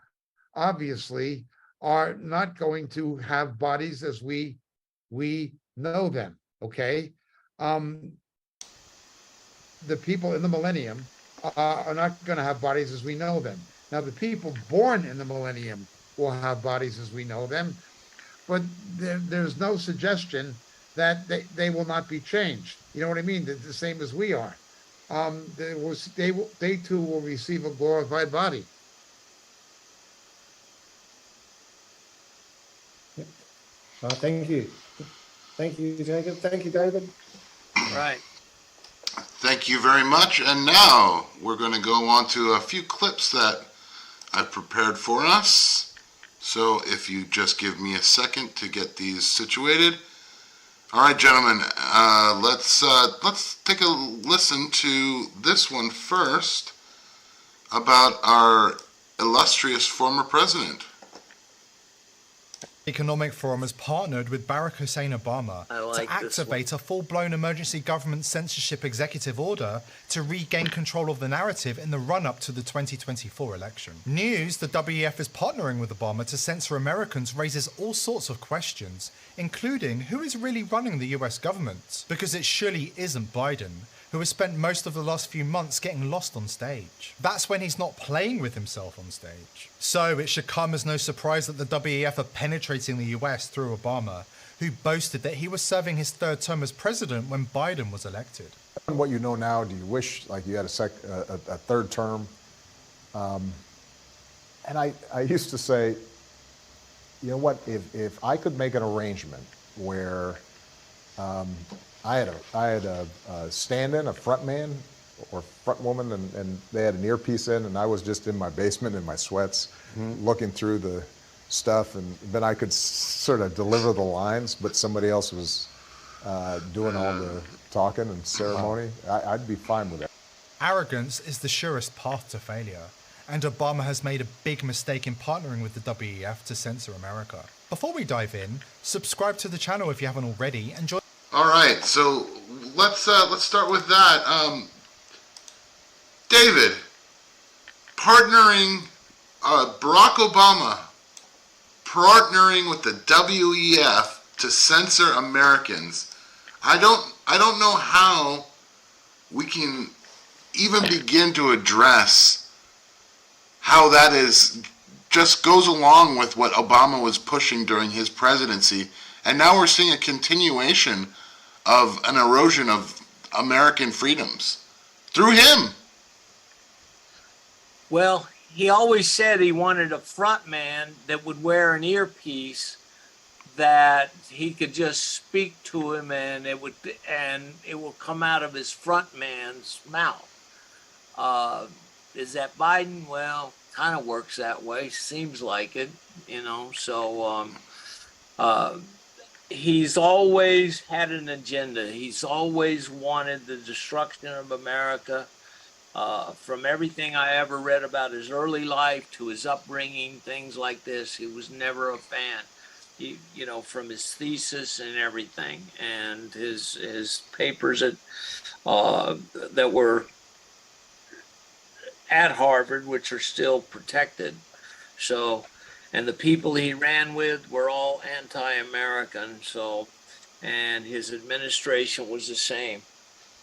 obviously are not going to have bodies as we know them, okay? The people in the millennium are not going to have bodies as we know them. Now, the people born in the millennium will have bodies as we know them, but there's no suggestion that they will not be changed. You know what I mean? They're the same as we are. They too will receive a glorified body. Thank you. Thank you, Jacob. Thank you, David. Right. Thank you very much. And now we're going to go on to a few clips that I've prepared for us. So if you just give me a second to get these situated. All right, gentlemen, let's take a listen to this one first. about our illustrious former president. Economic Forum has partnered with Barack Hussein Obama to activate a full-blown emergency government censorship executive order to regain control of the narrative in the run-up to the 2024 election. News the WEF is partnering with Obama to censor Americans raises all sorts of questions, including who is really running the US government, because it surely isn't Biden, who has spent most of the last few months getting lost on stage. That's when he's not playing with himself on stage. So it should come as no surprise that the WEF are penetrating the US through Obama, who boasted that he was serving his third term as president when Biden was elected. What you know now, do you wish like you had a third term? And I used to say, you know what, if I could make an arrangement where I had a stand-in, a front man or front woman, and they had an earpiece in, and I was just in my basement in my sweats, looking through the stuff, and then I could sort of deliver the lines, but somebody else was doing all the talking and ceremony. I'd be fine with that. Arrogance is the surest path to failure, and Obama has made a big mistake in partnering with the WEF to censor America. Before we dive in, subscribe to the channel if you haven't already, and join. All right, so let's start with that. David, partnering Barack Obama, partnering with the WEF to censor Americans. I don't know how we can even begin to address how that is just goes along with what Obama was pushing during his presidency, and now we're seeing a continuation of an erosion of American freedoms through him. Well, he always said he wanted a front man that would wear an earpiece that he could just speak to him and it will come out of his front man's mouth. Is that Biden? Well, kind of works that way. Seems like it, you know. So he's always had an agenda. He's always wanted the destruction of America. From everything I ever read about his early life to his upbringing, things like this, he was never a fan. You know, from his thesis and everything, and his papers that were at Harvard, which are still protected. So, and the people he ran with were all anti-American. So, and his administration was the same.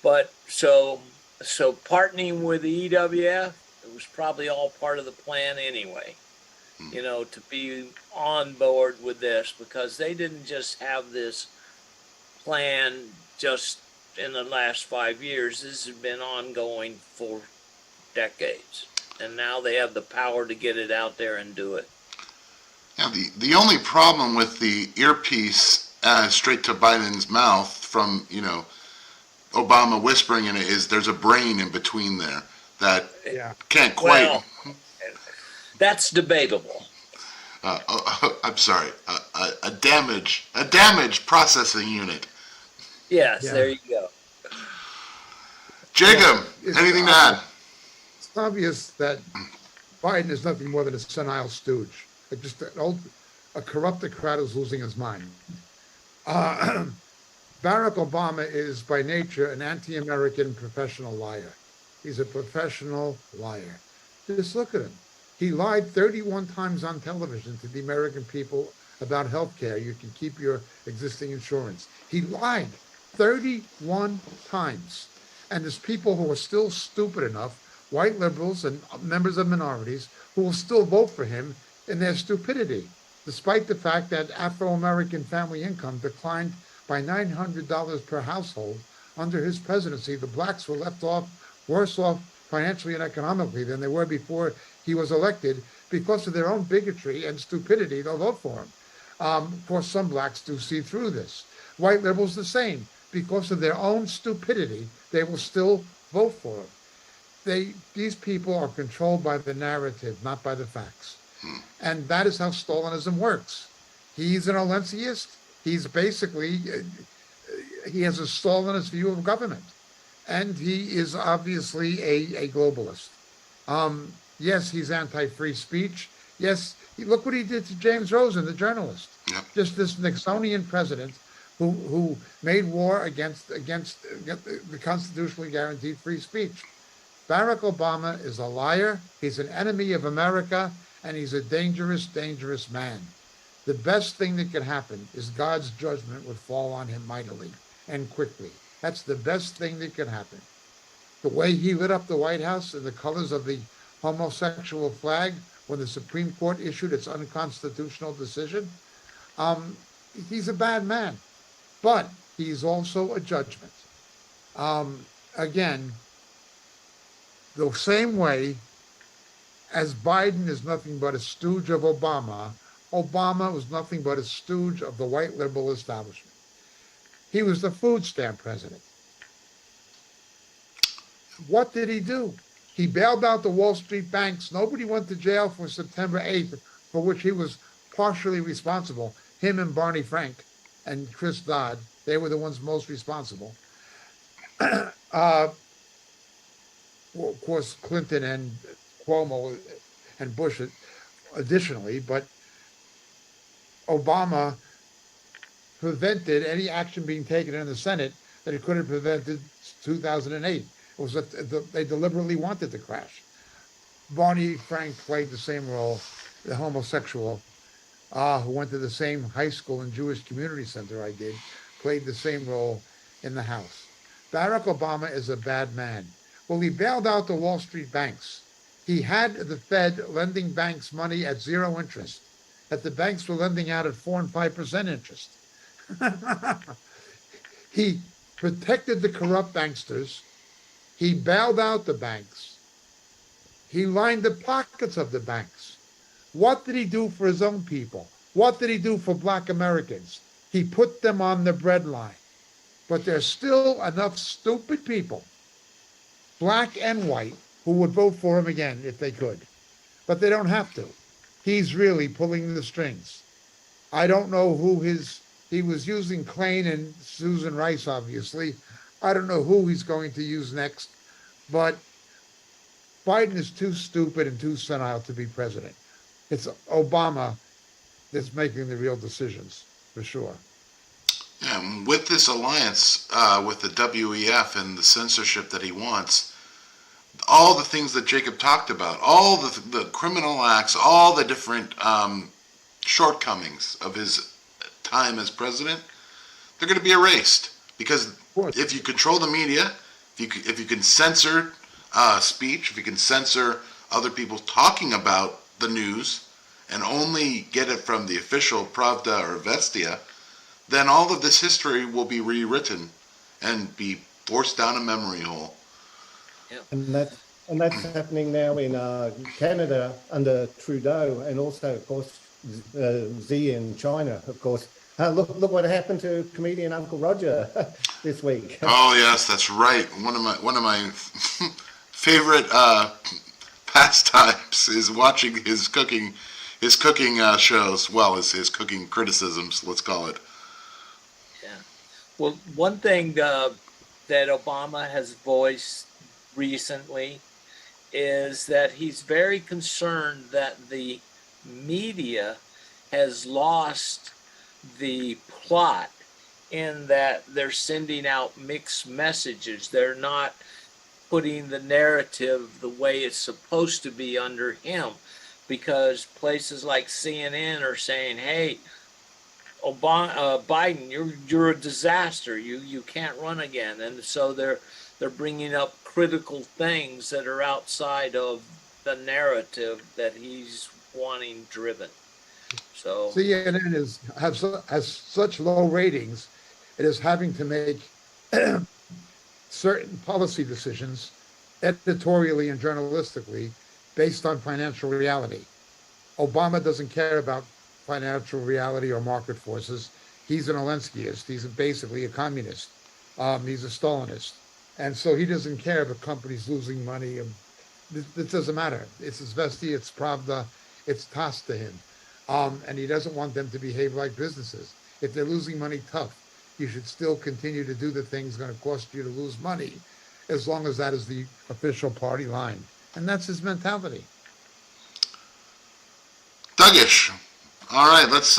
But so partnering with the EWF, it was probably all part of the plan anyway. You know, to be on board with this, because they didn't just have this plan just in the last 5 years. This has been ongoing for decades, and now they have the power to get it out there and do it. Yeah, the only problem with the earpiece straight to Biden's mouth from, you know, Obama whispering in it is there's a brain in between there that can't quite. Well, that's debatable. I'm sorry, a damaged processing unit. Yes, there you go. Jacob, anything to add? It's obvious that Biden is nothing more than a senile stooge, just a corrupted crowd who's losing his mind. Barack Obama is by nature an anti-American professional liar. He's a professional liar. Just look at him. He lied 31 times on television to the American people about health care. You can keep your existing insurance. He lied 31 times. And there's people who are still stupid enough, white liberals and members of minorities, who will still vote for him in their stupidity, despite the fact that Afro-American family income declined by $900 per household under his presidency. The blacks were left worse off financially and economically than they were before he was elected because of their own bigotry and stupidity. They'll vote for him. Of course, some blacks do see through this. White liberals the same. Because of their own stupidity, they will still vote for him. These people are controlled by the narrative, not by the facts. And that is how Stalinism works. He's an Olenciist. He's basically, he has a Stalinist view of government. And he is obviously a globalist. Yes, he's anti-free speech. Yes, look what he did to James Rosen, the journalist. Yep. Just this Nixonian president who made war against the constitutionally guaranteed free speech. Barack Obama is a liar. He's an enemy of America, and he's a dangerous, dangerous man. The best thing that could happen is God's judgment would fall on him mightily and quickly. That's the best thing that could happen. The way he lit up the White House in the colors of the homosexual flag when the Supreme Court issued its unconstitutional decision, he's a bad man. But he's also a judgment. Again, the same way as Biden is nothing but a stooge of Obama, Obama was nothing but a stooge of the white liberal establishment. He was the food stamp president. What did he do? He bailed out the Wall Street banks. Nobody went to jail for September 8th, for which he was partially responsible. Him and Barney Frank and Chris Dodd, they were the ones most responsible. Of course, Clinton and Cuomo and Bush additionally, but Obama prevented any action being taken in the Senate that it could have prevented 2008. It was that they deliberately wanted to crash. Barney Frank played the same role, the homosexual who went to the same high school and Jewish community center I did, played the same role in the House. Barack Obama is a bad man. Well, he bailed out the Wall Street banks. He had the Fed lending banks money at 0 interest, that the banks were lending out at 4 and 5% interest. He protected the corrupt banksters. He bailed out the banks. He lined the pockets of the banks. What did he do for his own people? What did he do for Black Americans? He put them on the breadline. But there's still enough stupid people, black and white, who would vote for him again if they could. But they don't have to. He's really pulling the strings. I don't know who he was using Klain and Susan Rice, obviously. I don't know who he's going to use next, but Biden is too stupid and too senile to be president. It's Obama that's making the real decisions, for sure. Yeah, with this alliance with the WEF and the censorship that he wants, all the things that Jacob talked about, all the criminal acts, all the different shortcomings of his time as president, they're going to be erased. Because if you control the media, if you can censor speech, if you can censor other people talking about the news and only get it from the official Pravda or Vestia, then all of this history will be rewritten and be forced down a memory hole. Yep. And that's happening now in Canada under Trudeau, and also, of course, Xi in China, of course. Look what happened to comedian Uncle Roger this week. Oh yes, that's right. One of my favorite pastimes is watching his cooking shows. Well, his cooking criticisms, let's call it. Yeah. Well, one thing that Obama has voiced recently is that he's very concerned that the media has lost the plot, in that they're sending out mixed messages. They're not putting the narrative the way it's supposed to be under him, because places like CNN are saying, hey, Biden, you're a disaster. You can't run again. And so they're bringing up critical things that are outside of the narrative that he's wanting driven. So CNN has such low ratings, it is having to make certain policy decisions editorially and journalistically based on financial reality. Obama doesn't care about financial reality or market forces. He's an Olenskiist. He's basically a communist. He's a Stalinist. And so he doesn't care if a company's losing money. It doesn't matter. It's Vestia, it's Pravda, it's tossed to him. And he doesn't want them to behave like businesses. If they're losing money, tough. You should still continue to do the things going to cost you to lose money, as long as that is the official party line. And that's his mentality. Dougish. All right, let's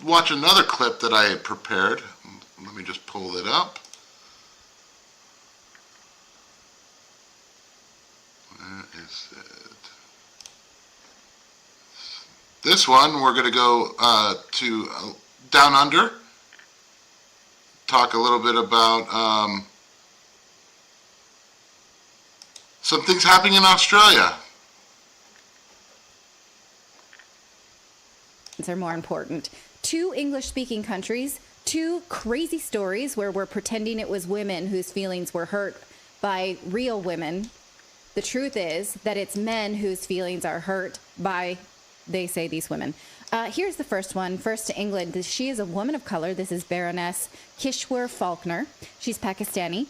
watch another clip that I had prepared. Let me just pull it up. Where is it? This one, we're going to go to Down Under. Talk a little bit about some things happening in Australia. Are more important. 2 English-speaking countries, 2 crazy stories where we're pretending it was women whose feelings were hurt by real women. The truth is that it's men whose feelings are hurt by, they say, these women. Here's the first one. First to England. She is a woman of color. This is Baroness Kishwar Faulkner. She's Pakistani.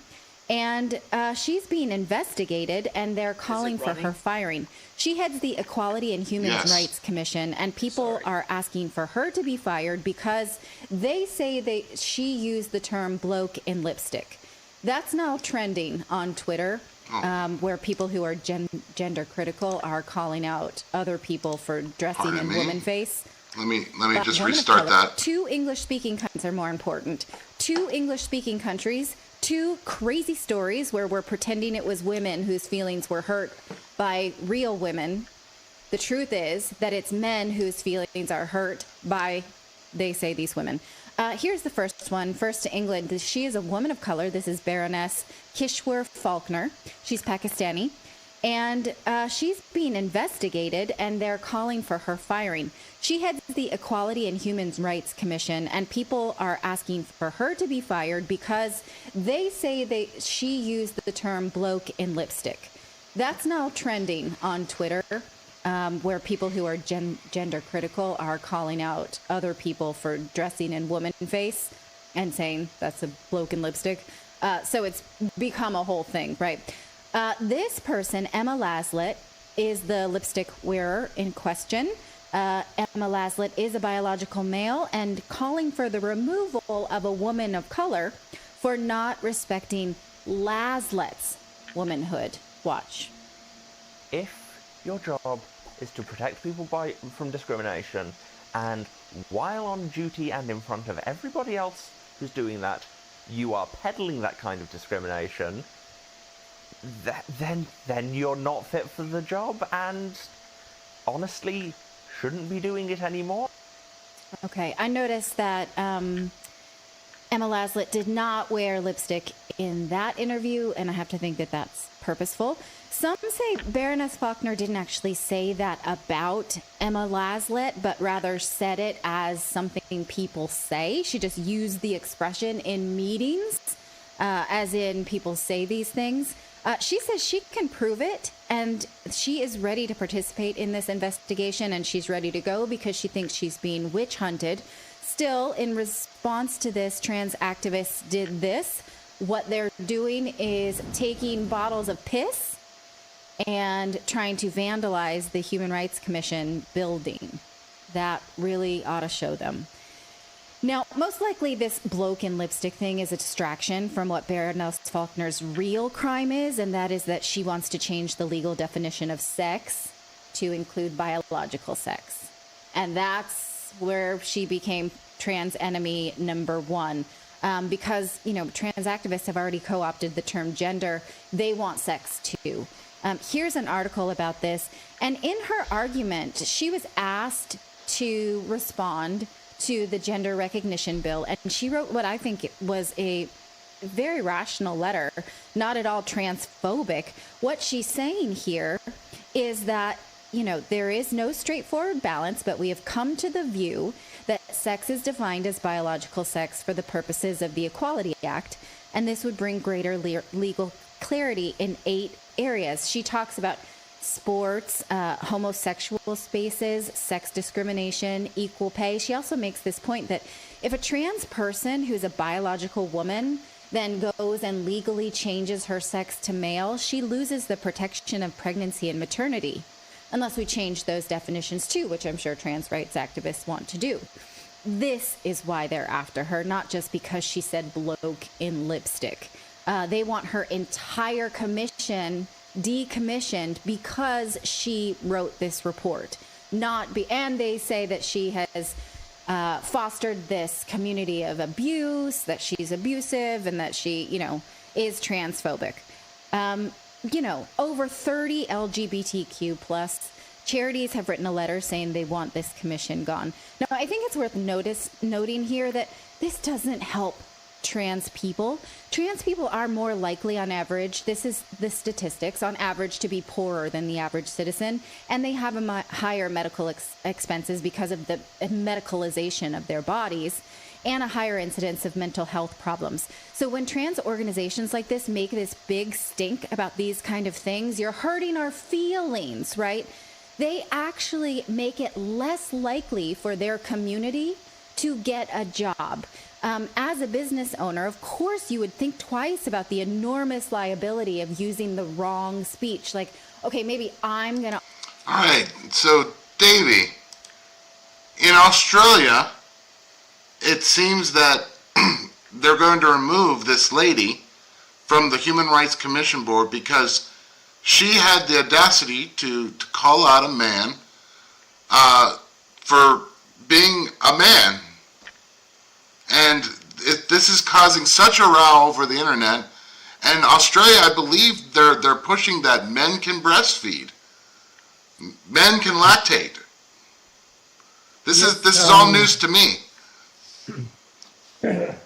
And she's being investigated, and they're calling for her firing. She heads the Equality and Human Rights Commission, and people are asking for her to be fired because they say she used the term bloke in lipstick. That's now trending on Twitter, where people who are gender critical are calling out other people for dressing in woman face. Let me just restart that. 2 English-speaking countries are more important. 2 English-speaking countries, 2 crazy stories where we're pretending it was women whose feelings were hurt by real women. The truth is that it's men whose feelings are hurt by, they say, these women. Here's the first one. First to England. She is a woman of color. This is Baroness Kishwar Faulkner. She's Pakistani. And she's being investigated, and they're calling for her firing. She heads the Equality and Human Rights Commission, and people are asking for her to be fired because they say she used the term bloke in lipstick. That's now trending on Twitter, where people who are gender critical are calling out other people for dressing in woman face and saying that's a bloke in lipstick. So it's become a whole thing, right? This person, Emma Laslett, is the lipstick wearer in question. Emma Laslett is a biological male and calling for the removal of a woman of color for not respecting Laslett's womanhood. Watch. If your job is to protect people from discrimination, and while on duty and in front of everybody else who's doing that, you are peddling that kind of discrimination, then you're not fit for the job, and honestly shouldn't be doing it anymore. Okay, I noticed that Emma Laslett did not wear lipstick in that interview, and I have to think that that's purposeful. Some say Baroness Faulkner didn't actually say that about Emma Laslett, but rather said it as something people say. She just used the expression in meetings, as in people say these things. She says she can prove it, and she is ready to participate in this investigation, and she's ready to go because she thinks she's being witch hunted. Still, in response to this, trans activists did this. What they're doing is taking bottles of piss and trying to vandalize the Human Rights Commission building. That really ought to show them. Now, most likely this bloke in lipstick thing is a distraction from what Baroness Faulkner's real crime is, and that is that she wants to change the legal definition of sex to include biological sex. And that's where she became trans enemy number one. Because, trans activists have already co-opted the term gender. They want sex too. Here's an article about this. And in her argument, she was asked to respond to the gender recognition bill, and she wrote what I think was a very rational letter, not at all transphobic. What she's saying here is that, there is no straightforward balance, but we have come to the view that sex is defined as biological sex for the purposes of the Equality Act, and this would bring greater legal clarity in 8 areas. She talks about sports, homosexual spaces, sex discrimination, equal pay. She also makes this point that if a trans person who's a biological woman then goes and legally changes her sex to male, she loses the protection of pregnancy and maternity, unless we change those definitions too, which I'm sure trans rights activists want to do. This is why they're after her, not just because she said bloke in lipstick. They want her entire commission decommissioned because she wrote this report. And they say that she has fostered this community of abuse, that she's abusive, and that she, is transphobic. Over 30 LGBTQ plus charities have written a letter saying they want this commission gone. Now, I think it's worth noting here that this doesn't help trans people. Trans people are more likely on average, this is the statistics, on average to be poorer than the average citizen, and they have higher medical expenses because of the medicalization of their bodies and a higher incidence of mental health problems. So when trans organizations like this make this big stink about these kind of things, you're hurting our feelings, right? They actually make it less likely for their community to get a job. As a business owner, of course, you would think twice about the enormous liability of using the wrong speech. Like, okay, maybe I'm going to... All right, so, Davey, in Australia, it seems that they're going to remove this lady from the Human Rights Commission Board because she had the audacity to call out a man for being a man. And this is causing such a row over the internet. And Australia, I believe they're pushing that men can breastfeed, men can lactate. This is all news to me.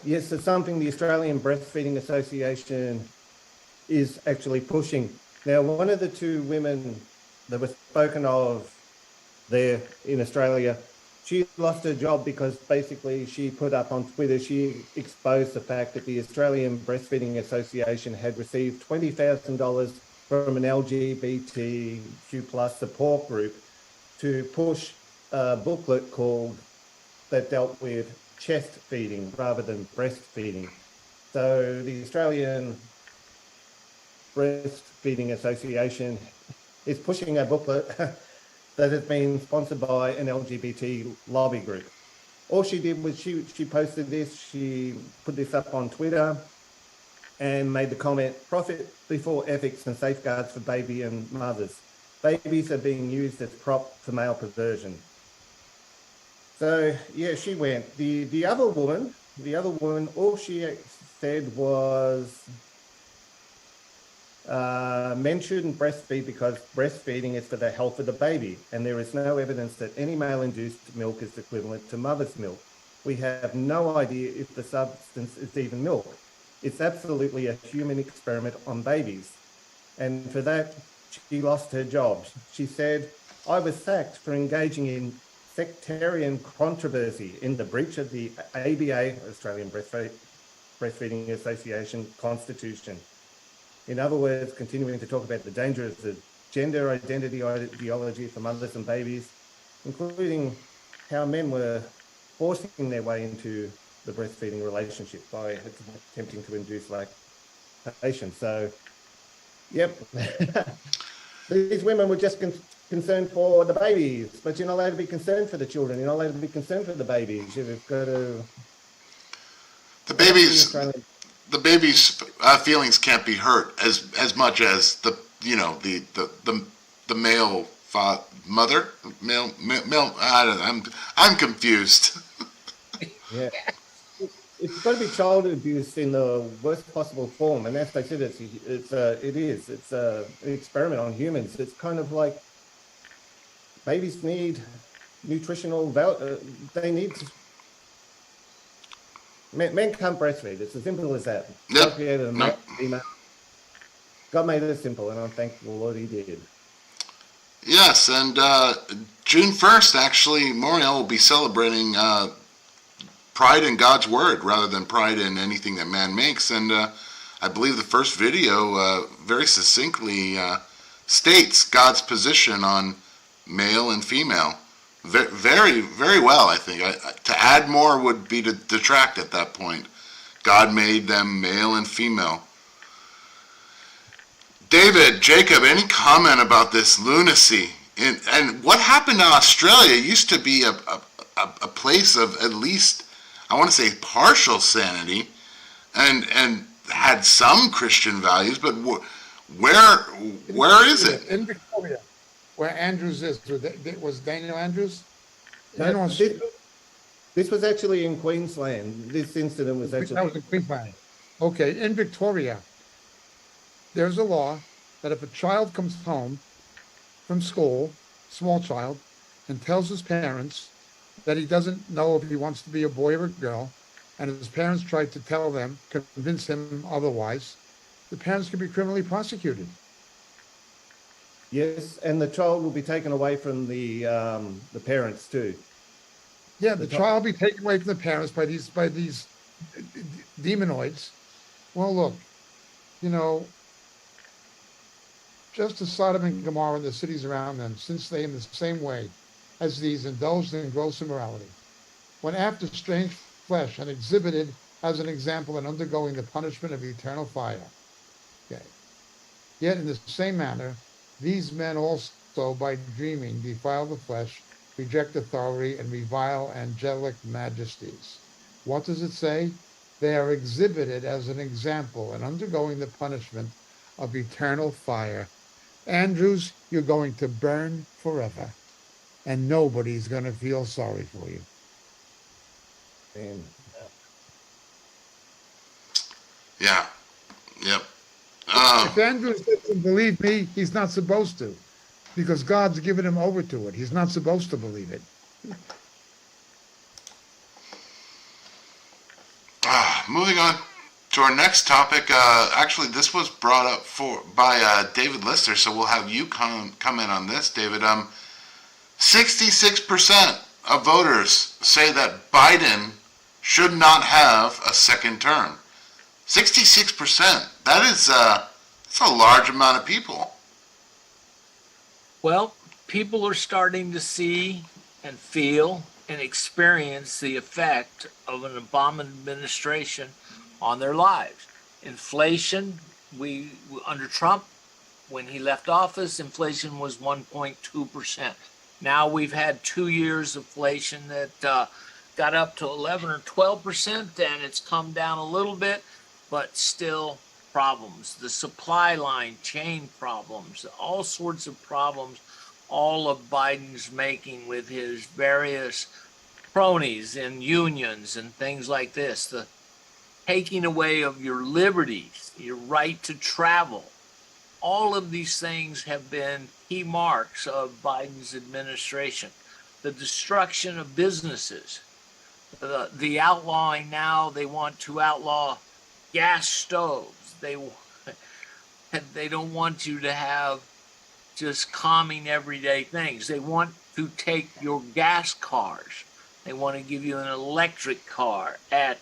Yes, it's something the Australian Breastfeeding Association is actually pushing. Now, one of the two women that was spoken of there in Australia, she lost her job because basically she put up on Twitter, she exposed the fact that the Australian Breastfeeding Association had received $20,000 from an LGBTQ plus support group to push a booklet that dealt with chest feeding rather than breastfeeding. So the Australian Breastfeeding Association is pushing a booklet that has been sponsored by an LGBT lobby group. All she did was she posted this, she put this up on Twitter and made the comment, profit before ethics and safeguards for baby and mothers. Babies are being used as prop for male perversion. So yeah, she went. The other woman, all she said was, men shouldn't breastfeed because breastfeeding is for the health of the baby, and there is no evidence that any male-induced milk is equivalent to mother's milk. We have no idea if the substance is even milk. It's absolutely a human experiment on babies. And for that, she lost her job. She said, I was sacked for engaging in sectarian controversy in the breach of the ABA, Australian Breastfeeding Association Constitution. In other words, continuing to talk about the dangers of gender identity ideology for mothers and babies, including how men were forcing their way into the breastfeeding relationship by attempting to induce lactation. So, yep, these women were just concerned for the babies, but you're not allowed to be concerned for the children. You're not allowed to be concerned for the babies. You've got to... The baby's feelings can't be hurt as much as the male mother. I'm confused. Yeah, it's got to be child abuse in the worst possible form, and as they said, it's an experiment on humans. It's kind of like babies need nutritional they need. Men can't breastfeed. It's as simple as that. Yep. God made it simple, and I'm thankful Lord He did. Yes, and June 1st, actually, Moriel will be celebrating pride in God's Word rather than pride in anything that man makes. And I believe the first video very succinctly states God's position on male and female. Very, very well, I think. To add more would be to detract at that point. God made them male and female. David, Jacob, any comment about this lunacy? And what happened in Australia used to be a place of at least, I want to say, partial sanity and had some Christian values, but Where is it? In Victoria, where Andrews is. Was Daniel Andrews? No, this was actually in Queensland. This incident was actually. That was in Queensland. Okay, in Victoria, there's a law that if a child comes home from school, small child, and tells his parents that he doesn't know if he wants to be a boy or a girl, and his parents try to tell them, convince him otherwise, the parents can be criminally prosecuted. Yes, and the child will be taken away from the parents too. Yeah, the child will be taken away from the parents by these demonoids. Well, look, just as Sodom and Gomorrah and the cities around them, since they in the same way as these indulged in gross immorality, when after strange flesh and exhibited as an example and undergoing the punishment of eternal fire. Okay. Yet in the same manner, these men also by dreaming defile the flesh, reject authority, and revile angelic majesties. What does it say? They are exhibited as an example and undergoing the punishment of eternal fire. Andrews, you're going to burn forever, and nobody's going to feel sorry for you. Yeah. Yep. If Andrews doesn't believe me, he's not supposed to, because God's given him over to it. He's not supposed to believe it. Moving on to our next topic. Actually, this was brought up by David Lister, so we'll have you comment on this, David. 66% of voters say that Biden should not have a second term. 66%. That's a large amount of people. Well, people are starting to see and feel and experience the effect of an Obama administration on their lives. Inflation, under Trump, when he left office, inflation was 1.2%. Now we've had 2 years of inflation that got up to 11 or 12%, and it's come down a little bit, but still problems. The supply line chain problems, all sorts of problems, all of Biden's making with his various cronies and unions and things like this. The taking away of your liberties, your right to travel. All of these things have been key marks of Biden's administration. The destruction of businesses, the outlawing now, they want to outlaw gas stoves. They don't want you to have just calming everyday things. They want to take your gas cars. They want to give you an electric car at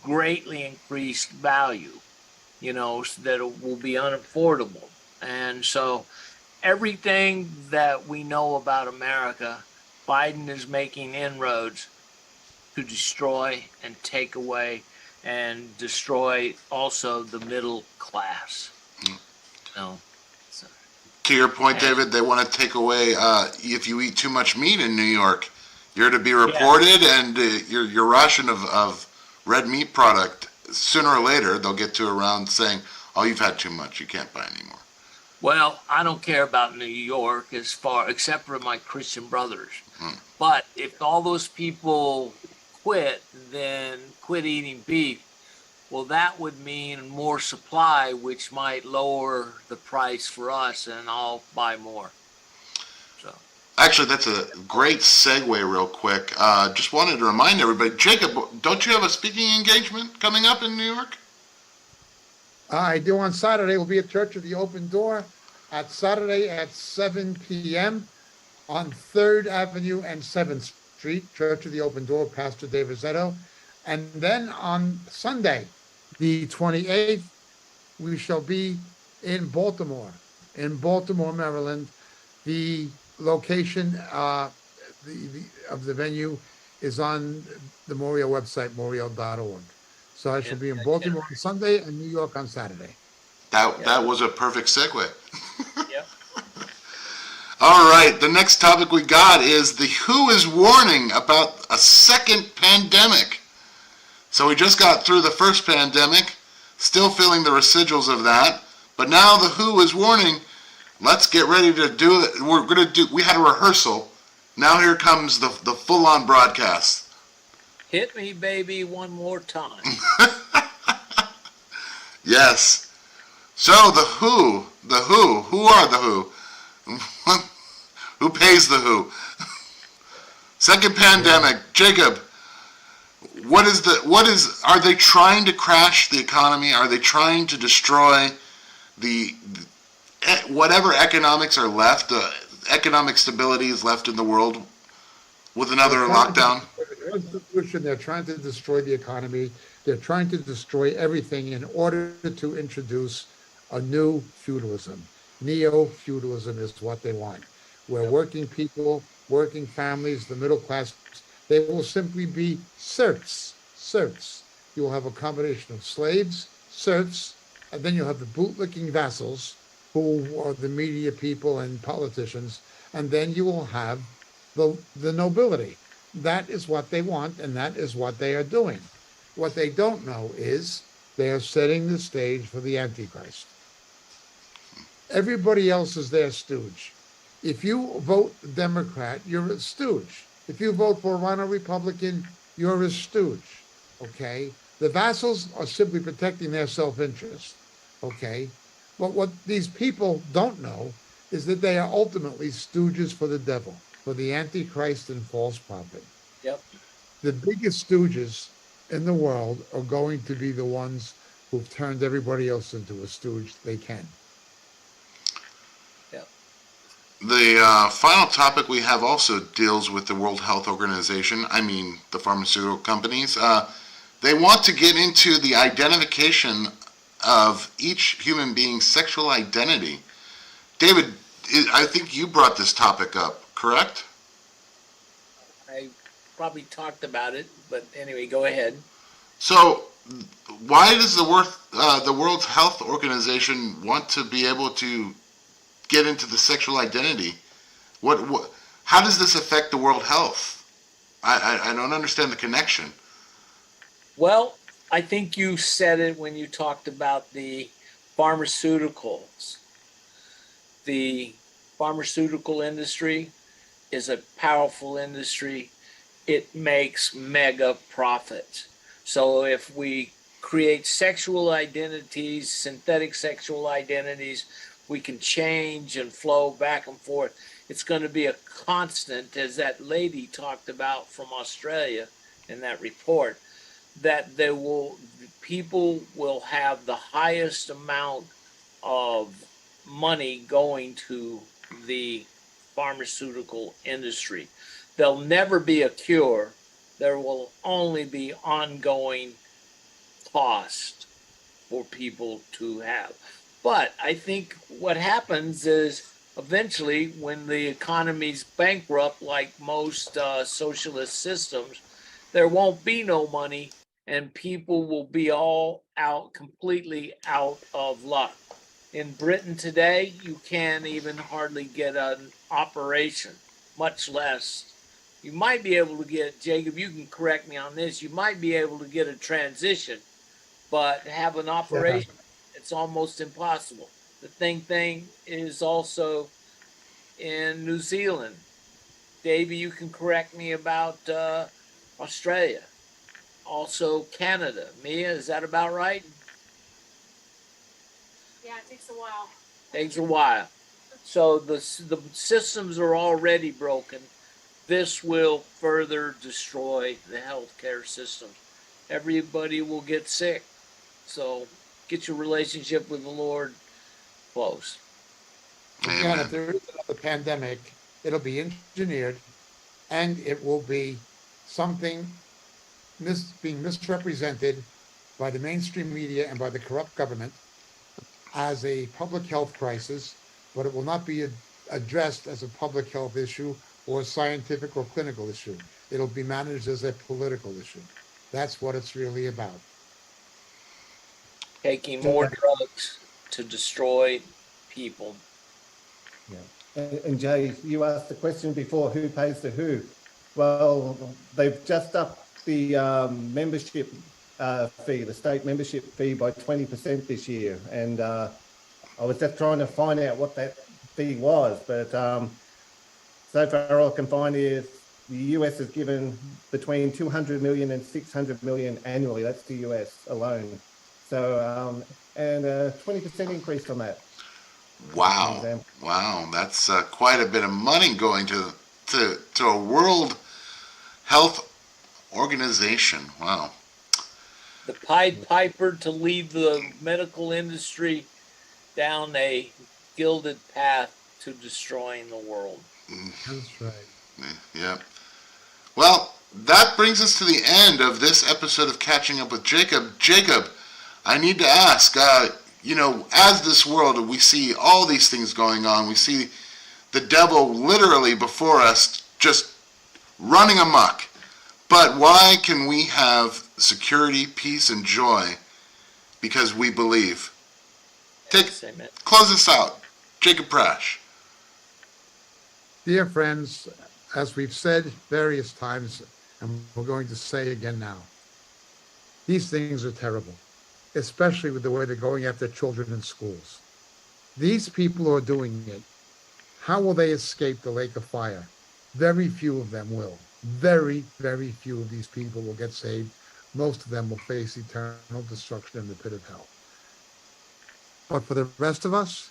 greatly increased value, so that it will be unaffordable. And so everything that we know about America, Biden is making inroads to destroy and take away and destroy also the middle class. To your point, David, they want to take away, if you eat too much meat in New York, you're to be reported, and your ration of red meat product, sooner or later, they'll get to around saying, oh, you've had too much, you can't buy anymore. Well, I don't care about New York except for my Christian brothers. But if all those people quit eating beef, well, that would mean more supply, which might lower the price for us, and I'll buy more. So, actually, that's a great segue real quick. Just wanted to remind everybody, Jacob, don't you have a speaking engagement coming up in New York? I do on Saturday. We'll be at Church of the Open Door at Saturday at 7 p.m. on 3rd Avenue and 7th Street, Church of the Open Door, Pastor David Zetto. And then on Sunday, the 28th, we shall be in Baltimore, Maryland. The location of the venue is on the Moriel website, moriel.org. So I shall be in Baltimore on Sunday and New York on Saturday. That was a perfect segue. Yep. All right, the next topic we got is the WHO is warning about a second pandemic. So we just got through the first pandemic, still feeling the residuals of that, But now the WHO is warning, let's get ready to do it. We had a rehearsal. Now here comes the full-on broadcast. Hit me, baby, one more time. Yes. So the WHO, who are the WHO? Who pays the WHO? Second pandemic. Jacob, are they trying to crash the economy? Are they trying to destroy whatever economics are left, economic stability is left in the world with another lockdown? They're trying to destroy the economy. They're trying to destroy everything in order to introduce a new feudalism. Neo-feudalism is what they want, where working people, working families, the middle class, they will simply be serfs. You will have a combination of slaves, serfs, and then you'll have the bootlicking vassals, who are the media people and politicians, and then you will have the nobility. That is what they want, and that is what they are doing. What they don't know is they are setting the stage for the Antichrist. Everybody else is their stooge. If you vote Democrat, you're a stooge. If you vote for a Republican, you're a stooge. Okay? The vassals are simply protecting their self-interest. Okay? But what these people don't know is that they are ultimately stooges for the devil, for the Antichrist and false prophet. Yep. The biggest stooges in the world are going to be the ones who've turned everybody else into a stooge they can. Yep. The final topic we have also deals with the World Health Organization, the pharmaceutical companies. They want to get into the identification of each human being's sexual identity. David, I think you brought this topic up, correct? I probably talked about it, but anyway, go ahead. So, why does the World Health Organization want to be able to get into the sexual identity? How does this affect the world health? I don't understand the connection. Well, I think you said it when you talked about the pharmaceuticals. The pharmaceutical industry is a powerful industry. It makes mega profits. So if we create sexual identities, synthetic sexual identities, we can change and flow back and forth. It's going to be a constant, as that lady talked about from Australia in that report, that people will have the highest amount of money going to the pharmaceutical industry. There'll never be a cure. There will only be ongoing cost for people to have. But I think what happens is eventually when the economy's bankrupt, like most socialist systems, there won't be no money and people will be completely out of luck. In Britain today, you can't even hardly get an operation, much less. You might be able to get, Jacob, you can correct me on this, you might be able to get a transition, but have an operation, it's almost impossible. The thing is also in New Zealand. Davey, you can correct me about Australia. Also Canada. Mia, is that about right? Yeah, it takes a while. Takes a while. So the systems are already broken. This will further destroy the healthcare system. Everybody will get sick. So get your relationship with the Lord close. Again, if there is another pandemic, it'll be engineered and it will be something being misrepresented by the mainstream media and by the corrupt government as a public health crisis, but it will not be addressed as a public health issue or a scientific or clinical issue. It'll be managed as a political issue. That's what it's really about. Taking more drugs to destroy people. Yeah. And Jay, you asked the question before, who pays the who? Well, they've just upped the membership fee, the state membership fee by 20% this year. And I was just trying to find out what that fee was, but so far all I can find is the US has given between 200 million and 600 million annually. That's the US alone. So, and a 20% increase on that. Wow. Wow. That's quite a bit of money going to a World Health Organization. Wow. The Pied Piper to lead the medical industry down a gilded path to destroying the world. That's right. Yeah. Well, that brings us to the end of this episode of Catching Up with Jacob. Jacob, I need to ask, as this world, we see all these things going on. We see the devil literally before us just running amok. But why can we have security, peace, and joy? Because we believe. Close this out. Jacob Prash. Dear friends, as we've said various times, and we're going to say again now, these things are terrible, especially with the way they're going after children in schools. These people who are doing it, how will they escape the lake of fire? Very few of them will. Very, very few of these people will get saved. Most of them will face eternal destruction in the pit of hell. But for the rest of us,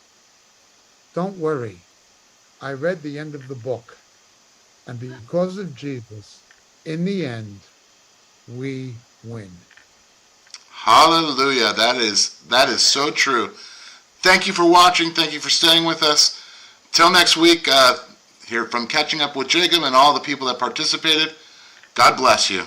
don't worry. I read the end of the book, and because of Jesus, in the end, we win. Hallelujah. That is so true. Thank you for watching. Thank you for staying with us. Till next week, here from Catching Up with Jacob and all the people that participated, God bless you.